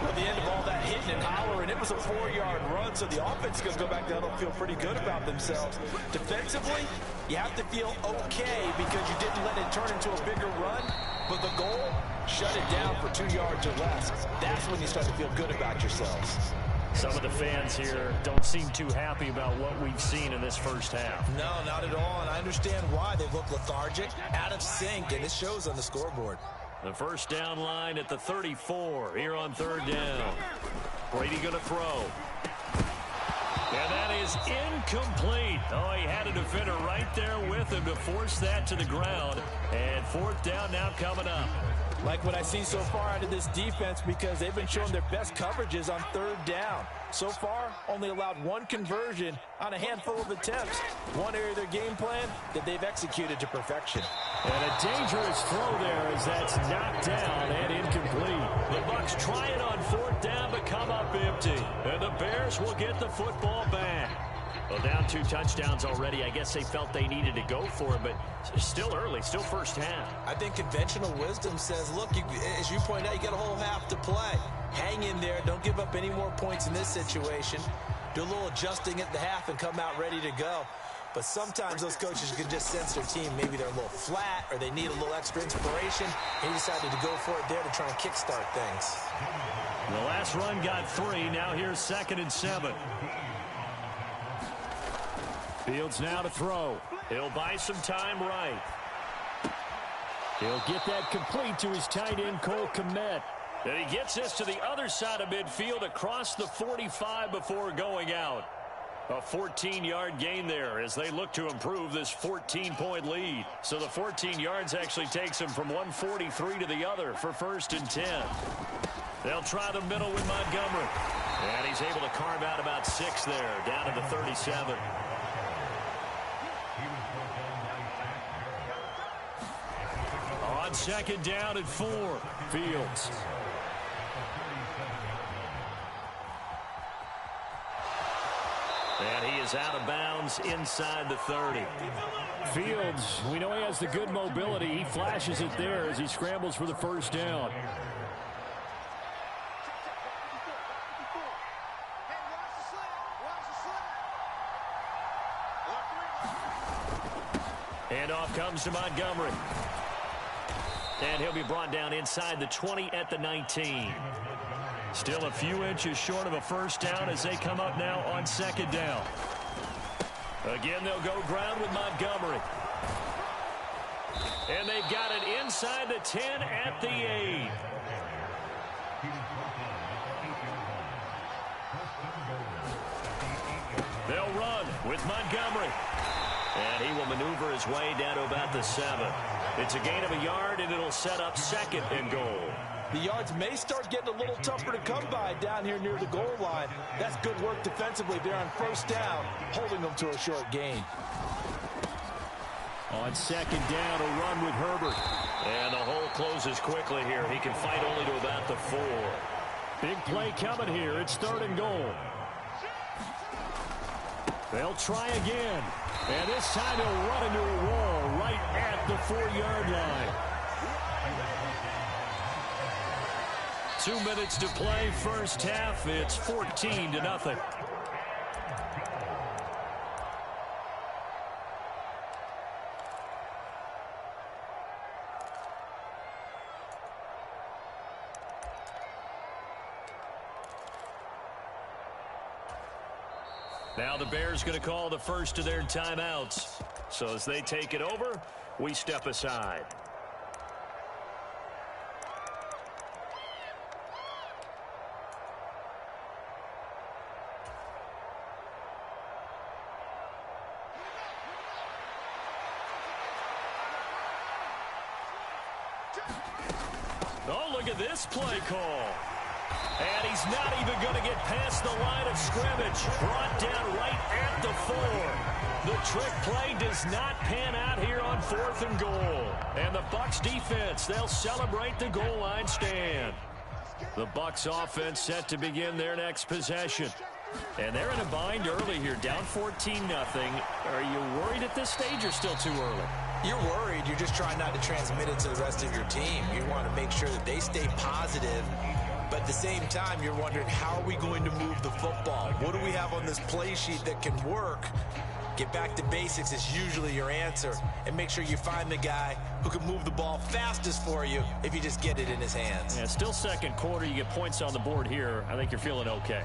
At the end of all that hitting and hollering, it was a 4-yard run, so the offense is going to go back down and feel pretty good about themselves. Defensively, you have to feel okay because you didn't let it turn into a bigger run, but the goal, shut it down for 2 yards or less. That's when you start to feel good about yourselves. Some of the fans here don't seem too happy about what we've seen in this first half. No, not at all, and I understand why. They look lethargic, out of sync, and it shows on the scoreboard. The first down line at the 34 here on 3rd down. Brady going to throw. And that is incomplete. Oh, he had a defender right there with him to force that to the ground. And 4th down now coming up. Like what I see so far out of this defense because they've been showing their best coverages on 3rd down. So far, only allowed 1 conversion on a handful of attempts. One area of their game plan that they've executed to perfection. And a dangerous throw there as that's knocked down and incomplete. The Bucs try it on 4th down but come up empty. And the Bears will get the football back. Well, down 2 touchdowns already. I guess they felt they needed to go for it, but still early, still first half. I think conventional wisdom says, look, as you point out, you got a whole half to play. Hang in there. Don't give up any more points in this situation. Do a little adjusting at the half and come out ready to go. But sometimes those coaches can just sense their team. Maybe they're a little flat or they need a little extra inspiration. He decided to go for it there to try and kickstart things. The last run got 3. Now here's 2nd and 7. Fields now to throw. He'll buy some time right. He'll get that complete to his tight end, Cole Kmet. And he gets this to the other side of midfield across the 45 before going out. A 14-yard gain there as they look to improve this 14-point lead. So the 14 yards actually takes him from 143 to the other for 1st and 10. They'll try the middle with Montgomery. And he's able to carve out about 6 there, down to the 37. On 2nd down and 4, Fields. And he is out of bounds inside the 30. Fields, we know he has the good mobility. He flashes it there as he scrambles for the first down. Handoff comes to Montgomery. And he'll be brought down inside the 20 at the 19. Still a few inches short of a first down as they come up now on 2nd down. Again, they'll go ground with Montgomery. And they've got it inside the 10 at the 8. They'll run with Montgomery. And he will maneuver his way down to about the 7. It's a gain of a yard, and it'll set up 2nd and goal. The yards may start getting a little tougher to come by down here near the goal line. That's good work defensively there on 1st down, holding them to a short gain. On 2nd down, a run with Herbert. And the hole closes quickly here. He can fight only to about the 4. Big play coming here. It's 3rd and goal. They'll try again. And this time he'll run into a wall right at the 4-yard line. 2 minutes to play, first half. It's 14-0. Now the Bears going to call the first of their timeouts. So as they take it over, we step aside. Oh, look at this play call. And he's not even going to get past the line of scrimmage. Brought down right at the 4. The trick play does not pan out here on 4th and goal. And the Bucs defense, they'll celebrate the goal line stand. The Bucs offense set to begin their next possession. And they're in a bind early here, down 14-0. Are you worried at this stage or still too early? You're worried. You're just trying not to transmit it to the rest of your team. You want to make sure that they stay positive. But at the same time, you're wondering, how are we going to move the football? What do we have on this play sheet that can work? Get back to basics is usually your answer. And make sure you find the guy who can move the ball fastest for you if you just get it in his hands. Yeah, still second quarter. You get points on the board here. I think you're feeling okay.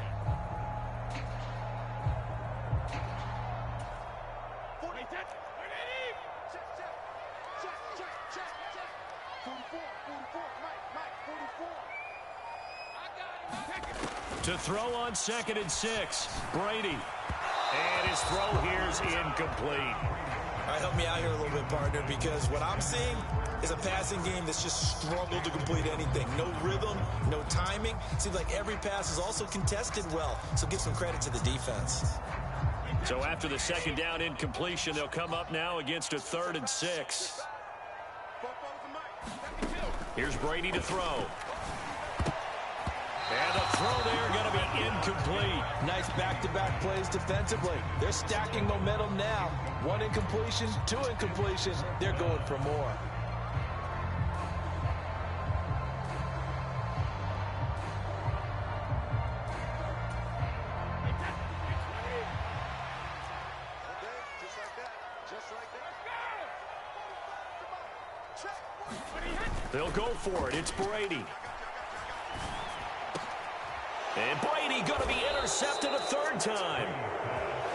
To throw on 2nd and 6, Brady. And his throw here is incomplete. All right, help me out here a little bit, partner, because what I'm seeing is a passing game that's just struggled to complete anything. No rhythm, no timing. Seems like every pass is also contested well, so give some credit to the defense. So after the 2nd down incompletion, they'll come up now against a 3rd and 6. Here's Brady to throw. And the throw there going to be incomplete. Nice back-to-back plays defensively. They're stacking momentum now. 1 incompletion, 2 incompletion. They're going for more. They'll go for it. It's Brady. And Brady going to be intercepted a 3rd time.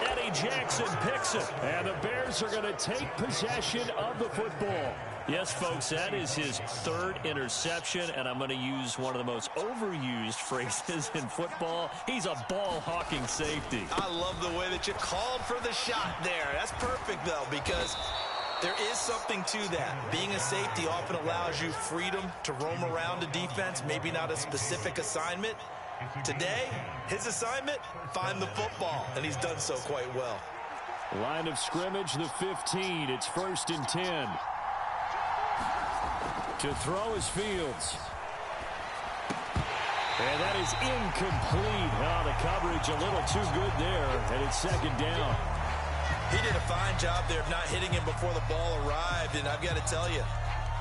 Eddie Jackson picks it. And the Bears are going to take possession of the football. Yes, folks, that is his 3rd interception, and I'm going to use one of the most overused phrases in football. He's a ball-hawking safety. I love the way that you called for the shot there. That's perfect, though, because there is something to that. Being a safety often allows you freedom to roam around the defense, maybe not a specific assignment. Today, his assignment, find the football, and he's done so quite well. Line of scrimmage, the 15. It's 1st and 10. To throw is Fields. And that is incomplete. Oh, the coverage a little too good there, and it's 2nd down. He did a fine job there of not hitting him before the ball arrived, and I've got to tell you,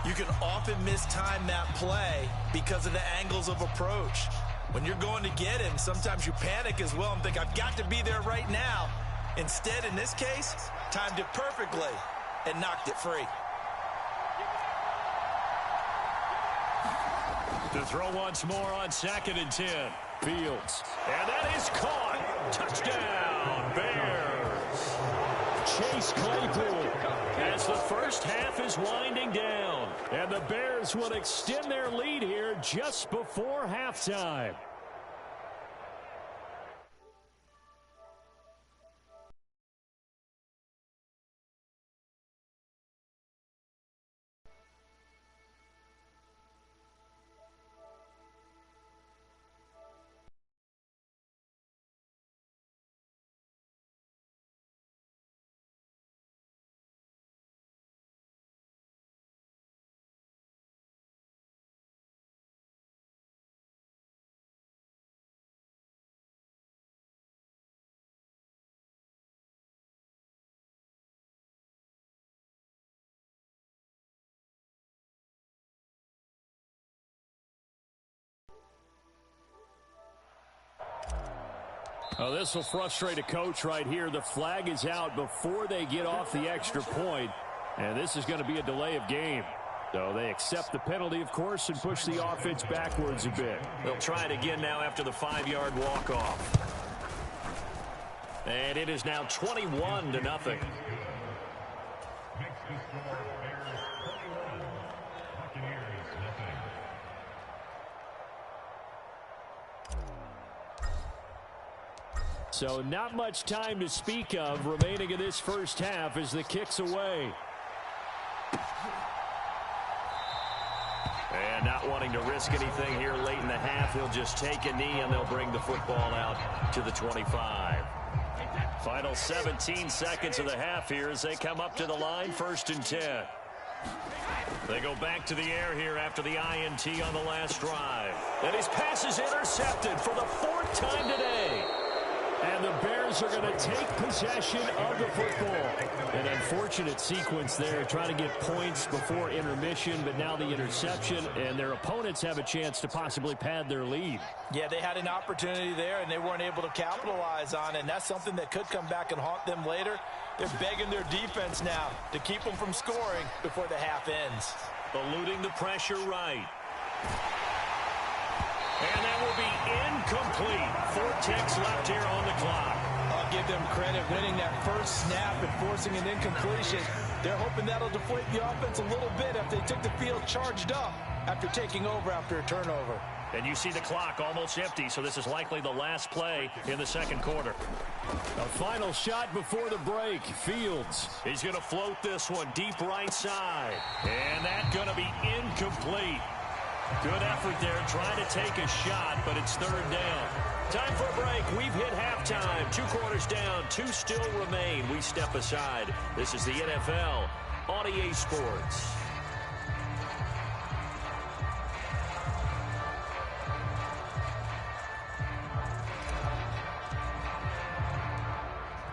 you can often mistime that play because of the angles of approach. When you're going to get him, sometimes you panic as well and think, I've got to be there right now. Instead, in this case, timed it perfectly and knocked it free. To throw once more on 2nd and 10. Fields. And that is caught. Touchdown, Bears. Chase Claypool as the first half is winding down. And the Bears will extend their lead here just before halftime. Oh, this will frustrate a coach right here. The flag is out before they get off the extra point, and this is going to be a delay of game. So they accept the penalty, of course, and push the offense backwards a bit. They'll try it again now after the 5-yard walk-off. And it is now 21-0. So not much time to speak of remaining in this first half as the kick's away. wanting to risk anything here late in the half. He'll just take a knee, and they'll bring the football out to the 25. Final 17 seconds of the half here as they come up to the line, 1st and 10. They go back to the air here after the INT on the last drive. And his pass is intercepted for the 4th time today. And the Bears are going to take possession of the football. An unfortunate sequence there, trying to get points before intermission, but now the interception, and their opponents have a chance to possibly pad their lead. Yeah, they had an opportunity there, and they weren't able to capitalize on it, and that's something that could come back and haunt them later. They're begging their defense now to keep them from scoring before the half ends. Eluding the pressure right. And that will be incomplete. 4 ticks left here on the clock. I'll give them credit winning that first snap and forcing an incompletion. They're hoping that'll deflate the offense a little bit after they took the field charged up after taking over after a turnover. And you see the clock almost empty, so this is likely the last play in the 2nd quarter. A final shot before the break. Fields. He's going to float this one deep right side. And that's going to be incomplete. Good effort there trying to take a shot, but it's 3rd down. Time for a break. We've hit halftime. 2 quarters down. 2 still remain. We step aside. This is the NFL on EA Sports.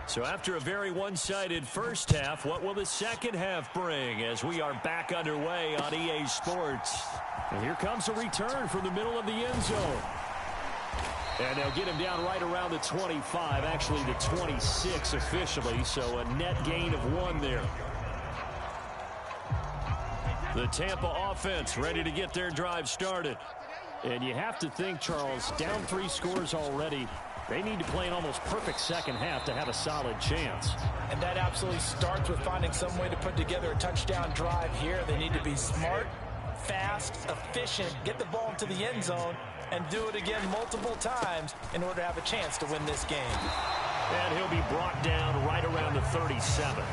So after a very one-sided first half, what will the second half bring as we are back underway on EA Sports? And here comes a return from the middle of the end zone. And they'll get him down right around the 25, actually the 26 officially, so a net gain of 1 there. The Tampa offense ready to get their drive started. And you have to think, Charles, down 3 scores already. They need to play an almost perfect second half to have a solid chance. And that absolutely starts with finding some way to put together a touchdown drive here. They need to be smart, fast, efficient, get the ball into the end zone, and do it again multiple times in order to have a chance to win this game. And he'll be brought down right around the 37.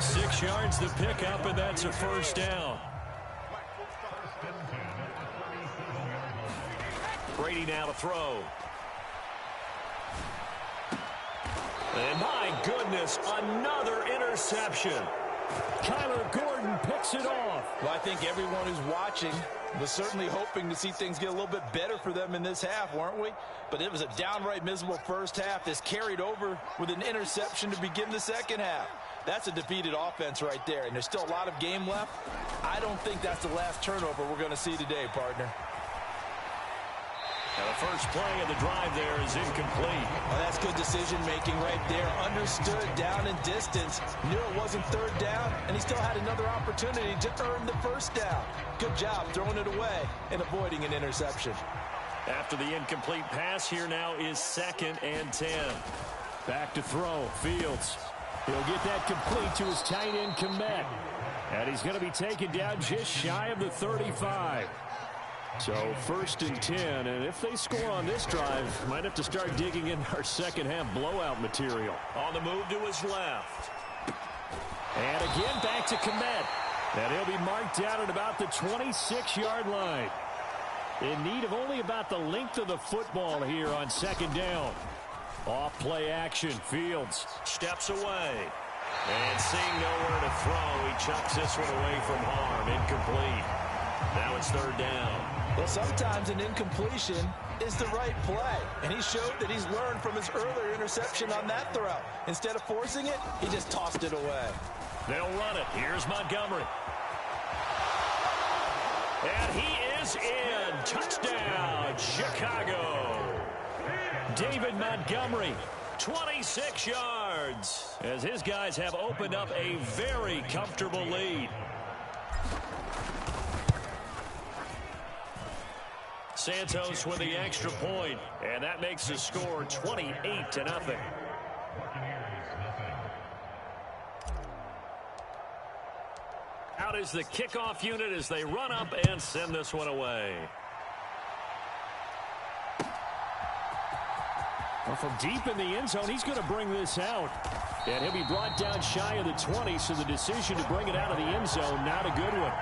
6 yards to pick up, and that's a 1st down. Brady now to throw. And my goodness, another interception. Kyler Gordon picks it off. Well, I think everyone who's watching was certainly hoping to see things get a little bit better for them in this half, weren't we? But it was a downright miserable first half. This carried over with an interception to begin the second half. That's a defeated offense right there, and there's still a lot of game left. I don't think that's the last turnover we're going to see today, partner. And the first play of the drive there is incomplete. Well, that's good decision-making right there. Understood down and distance. Knew it wasn't 3rd down, and he still had another opportunity to earn the 1st down. Good job throwing it away and avoiding an interception. After the incomplete pass, here now is 2nd and 10. Back to throw. Fields. He'll get that complete to his tight end, Kmet. And he's going to be taken down just shy of the 35. So 1st and 10, and if they score on this drive, might have to start digging in our second half blowout material. On the move to his left. And again back to Kmet. And he'll be marked down at about the 26-yard line. In need of only about the length of the football here on 2nd down. Off play action. Fields steps away. And seeing nowhere to throw, he chucks this one away from harm. Incomplete. Now it's 3rd down. Well, sometimes an incompletion is the right play, and he showed that he's learned from his earlier interception on that throw. Instead of forcing it, he just tossed it away. They'll run it. Here's Montgomery. And he is in. Touchdown, Chicago. David Montgomery, 26 yards, as his guys have opened up a very comfortable lead. Santos with the extra point, and that makes the score 28-0. Out is the kickoff unit as they run up and send this one away. Well, from deep in the end zone, he's going to bring this out. And he'll be brought down shy of the 20, so the decision to bring it out of the end zone, not a good one.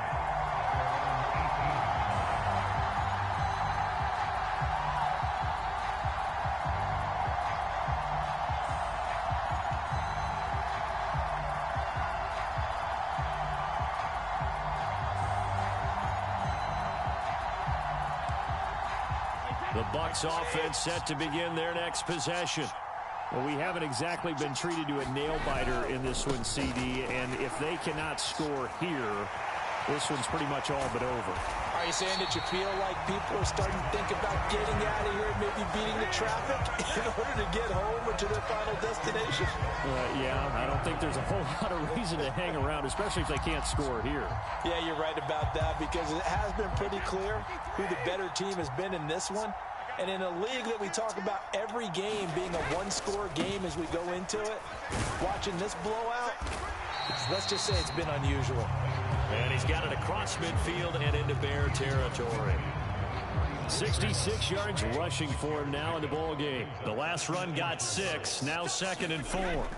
The Bucs offense set to begin their next possession. Well, we haven't exactly been treated to a nail-biter in this one, CD, and if they cannot score here, this one's pretty much all but over. Are you saying that you feel like people are starting to think about getting out of here and maybe beating the traffic in order to get home or to their final destination? Yeah, I don't think there's a whole lot of reason to hang around, especially if they can't score here. Yeah, you're right about that because it has been pretty clear who the better team has been in this one. And in a league that we talk about every game being a one-score game as we go into it, watching this blowout, let's just say it's been unusual. And he's got it across midfield and into Bear territory. 66 yards rushing for him now in the ball game. The last run got 6, now 2nd and 4.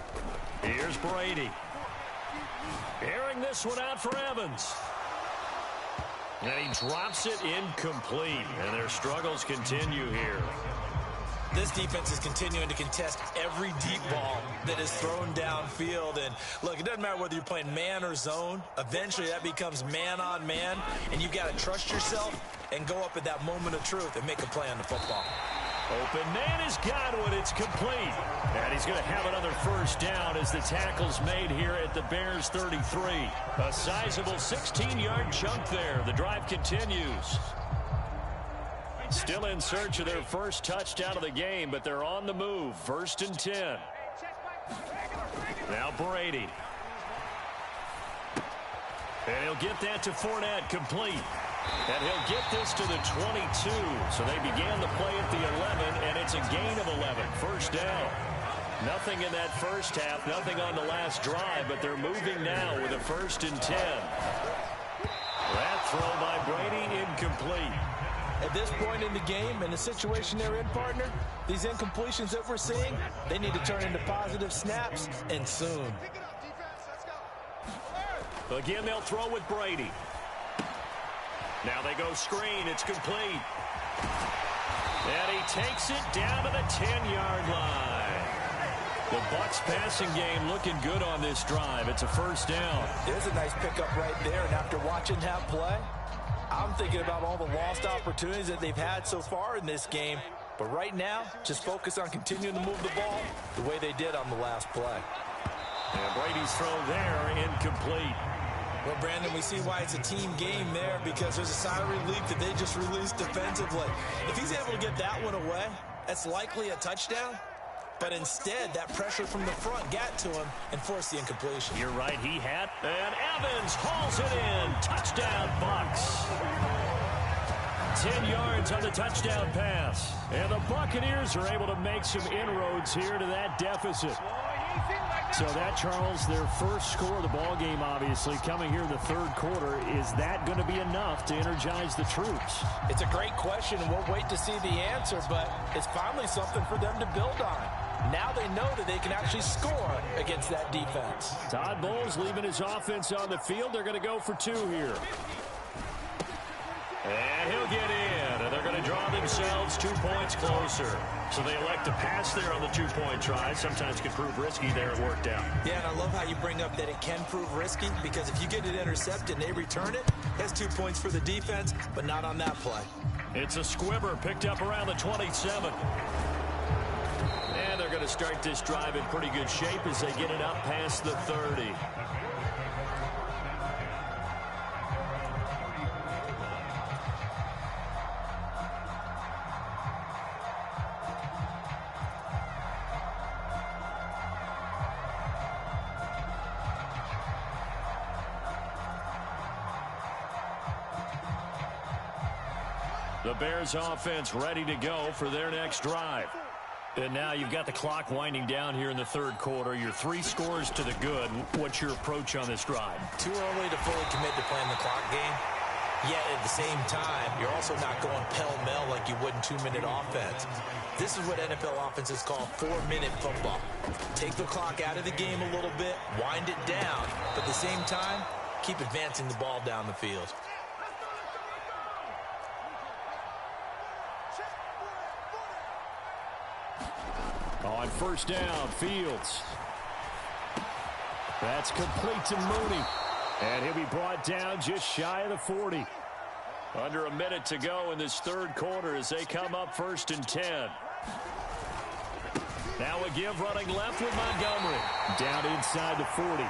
Here's Brady. Airing this one out for Evans. And he drops it incomplete, and their struggles continue here. This defense is continuing to contest every deep ball that is thrown downfield. And, look, it doesn't matter whether you're playing man or zone. Eventually, that becomes man-on-man, and you've got to trust yourself and go up at that moment of truth and make a play on the football. Open man has got one. It's complete. And he's going to have another first down as the tackle's made here at the Bears 33. A sizable 16-yard chunk there. The drive continues. Still in search of their first touchdown of the game, but they're on the move. 1st and 10. Now Brady. And he'll get that to Fournette, complete. And he'll get this to the 22. So they began the play at the 11, and it's a gain of 11. First down. Nothing in that first half, nothing on the last drive, but they're moving now with a 1st and 10. That throw by Brady incomplete. At this point in the game and the situation they're in, partner, these incompletions that we're seeing, they need to turn into positive snaps, and soon. Again, they'll throw with Brady. Now they go screen. It's complete. And he takes it down to the 10-yard line. The Bucs passing game looking good on this drive. It's a first down. There's a nice pickup right there, and after watching that play, I'm thinking about all the lost opportunities that they've had so far in this game. But right now, just focus on continuing to move the ball the way they did on the last play. And Brady's throw there, incomplete. Well, Brandon, we see why it's a team game there because there's a sigh of relief that they just released defensively. If he's able to get that one away, that's likely a touchdown. But instead, that pressure from the front got to him and forced the incompletion. You're right, he had. And Evans hauls it in. Touchdown, Bucs. 10 yards on the touchdown pass. And the Buccaneers are able to make some inroads here to that deficit. So that, Charles, their first score of the ball game, obviously, coming here in the third quarter. Is that going to be enough to energize the troops? It's a great question, and we'll wait to see the answer, but it's finally something for them to build on. Now they know that they can actually score against that defense. Todd Bowles leaving his offense on the field. They're going to go for 2 here. And he'll get in, and they're going to draw themselves 2 points closer. So they elect to pass there on the 2-point try. Sometimes can prove risky there. It worked out. Yeah, and I love how you bring up that it can prove risky because if you get it intercepted and they return it, that's 2 points for the defense, but not on that play. It's a squibber picked up around the 27. And they're going to start this drive in pretty good shape as they get it up past the 30. The Bears offense ready to go for their next drive. And now you've got the clock winding down here in the third quarter. You're 3 scores to the good. What's your approach on this drive? Too early to fully commit to playing the clock game. Yet at the same time, you're also not going pell-mell like you would in 2-minute offense. This is what NFL offenses call 4-minute football. Take the clock out of the game a little bit, wind it down, but at the same time, keep advancing the ball down the field. On first down, Fields. That's complete to Mooney. And he'll be brought down just shy of the 40. Under a minute to go in this third quarter as they come up 1st and 10. Now a give running left with Montgomery. Down inside the 40.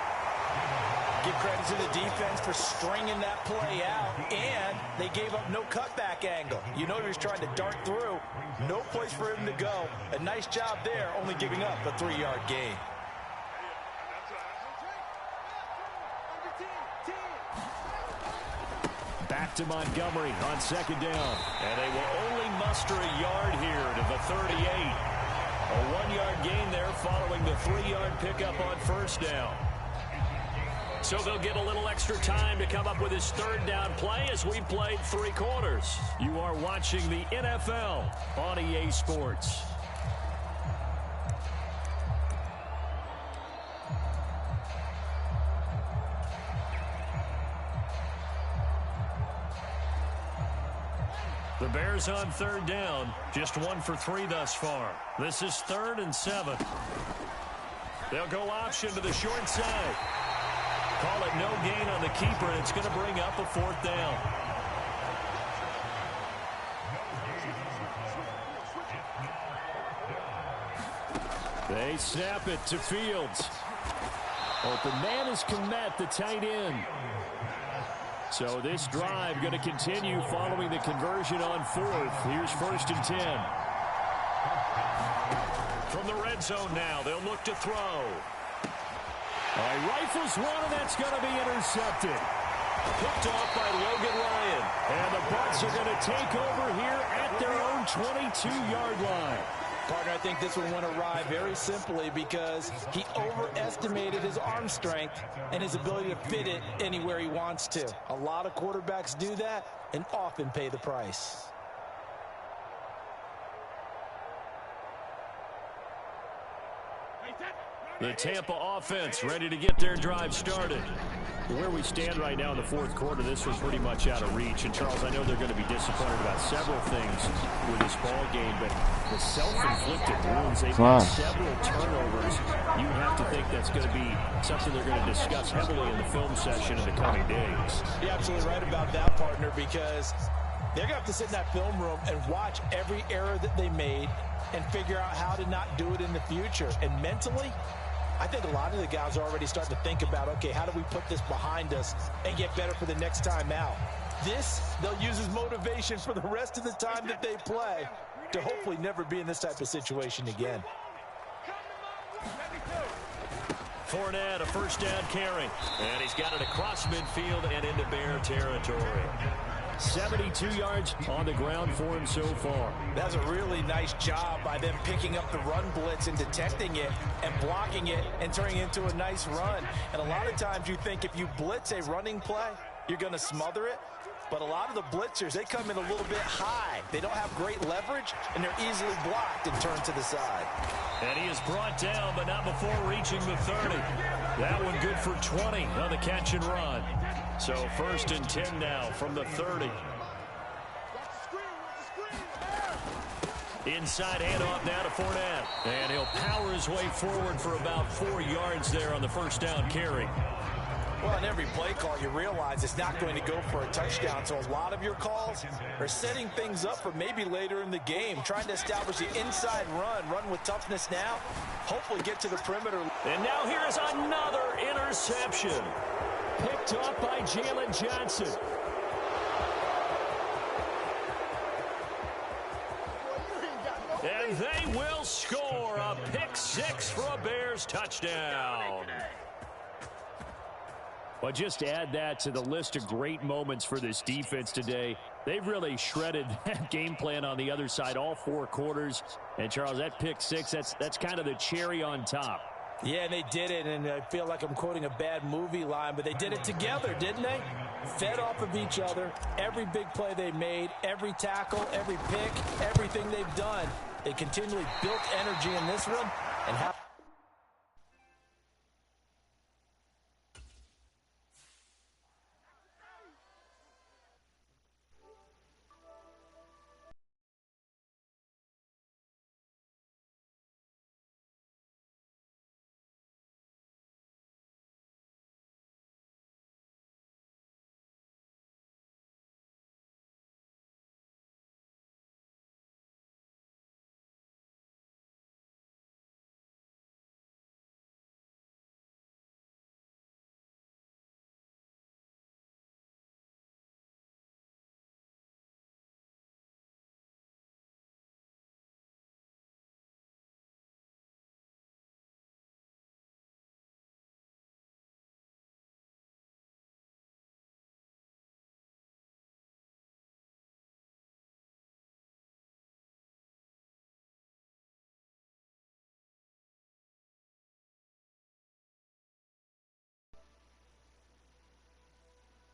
Give credit to the defense for stringing that play out, and they gave up no cutback angle. You know he was trying to dart through. No place for him to go. A nice job there, only giving up a 3-yard gain. Back to Montgomery on 2nd down. And they will only muster a yard here to the 38. A 1-yard gain there following the 3-yard pickup on 1st down. So they'll get a little extra time to come up with his 3rd down play as we played 3 quarters. You are watching the NFL on EA Sports. The Bears on 3rd down, just 1 for 3 thus far. This is 3rd and 7. They'll go option to the short side. Call it no gain on the keeper, and it's going to bring up a 4th down. They snap it to Fields. Open man is Kmet, the tight end. So this drive going to continue following the conversion on 4th. Here's 1st and 10. From the red zone now, they'll look to throw. Rifles one, and that's going to be intercepted. Picked off by Logan Ryan. And the Bucs are going to take over here at their own 22-yard line. Partner, I think this one went awry very simply because he overestimated his arm strength and his ability to fit it anywhere he wants to. A lot of quarterbacks do that and often pay the price. The Tampa offense ready to get their drive started. Where we stand right now in the 4th quarter, this was pretty much out of reach. And, Charles, I know they're going to be disappointed about several things with this ball game, but the self-inflicted wounds, they've had several turnovers. You have to think that's going to be something they're going to discuss heavily in the film session in the coming days. You're absolutely right about that, partner, because they're going to have to sit in that film room and watch every error that they made and figure out how to not do it in the future. And mentally, I think a lot of the guys are already starting to think about, okay, how do we put this behind us and get better for the next time out? This, they'll use as motivation for the rest of the time that they play to hopefully never be in this type of situation again. Fournette, a 1st down carry. And he's got it across midfield and into Bear territory. 72 yards on the ground for him so far. That's a really nice job by them picking up the run blitz and detecting it and blocking it and turning it into a nice run. And a lot of times you think if you blitz a running play, you're going to smother it. But a lot of the blitzers, they come in a little bit high. They don't have great leverage, and they're easily blocked and turned to the side. And he is brought down, but not before reaching the 30. That one good for 20 on the catch and run. So 1st and 10 now from the 30. Inside handoff now to Fournette. And he'll power his way forward for about 4 yards there on the 1st down carry. Well, in every play call, you realize it's not going to go for a touchdown. So a lot of your calls are setting things up for maybe later in the game, trying to establish the inside run with toughness now, hopefully get to the perimeter. And now here is another interception. Picked off by Jalen Johnson. And they will score a pick 6 for a Bears touchdown. Well, just to add that to the list of great moments for this defense today. They've really shredded that game plan on the other side all 4 quarters. And, Charles, that pick 6, that's kind of the cherry on top. Yeah, and they did it, and I feel like I'm quoting a bad movie line, but they did it together, didn't they? Fed off of each other, every big play they made, every tackle, every pick, everything they've done. They continually built energy in this one and have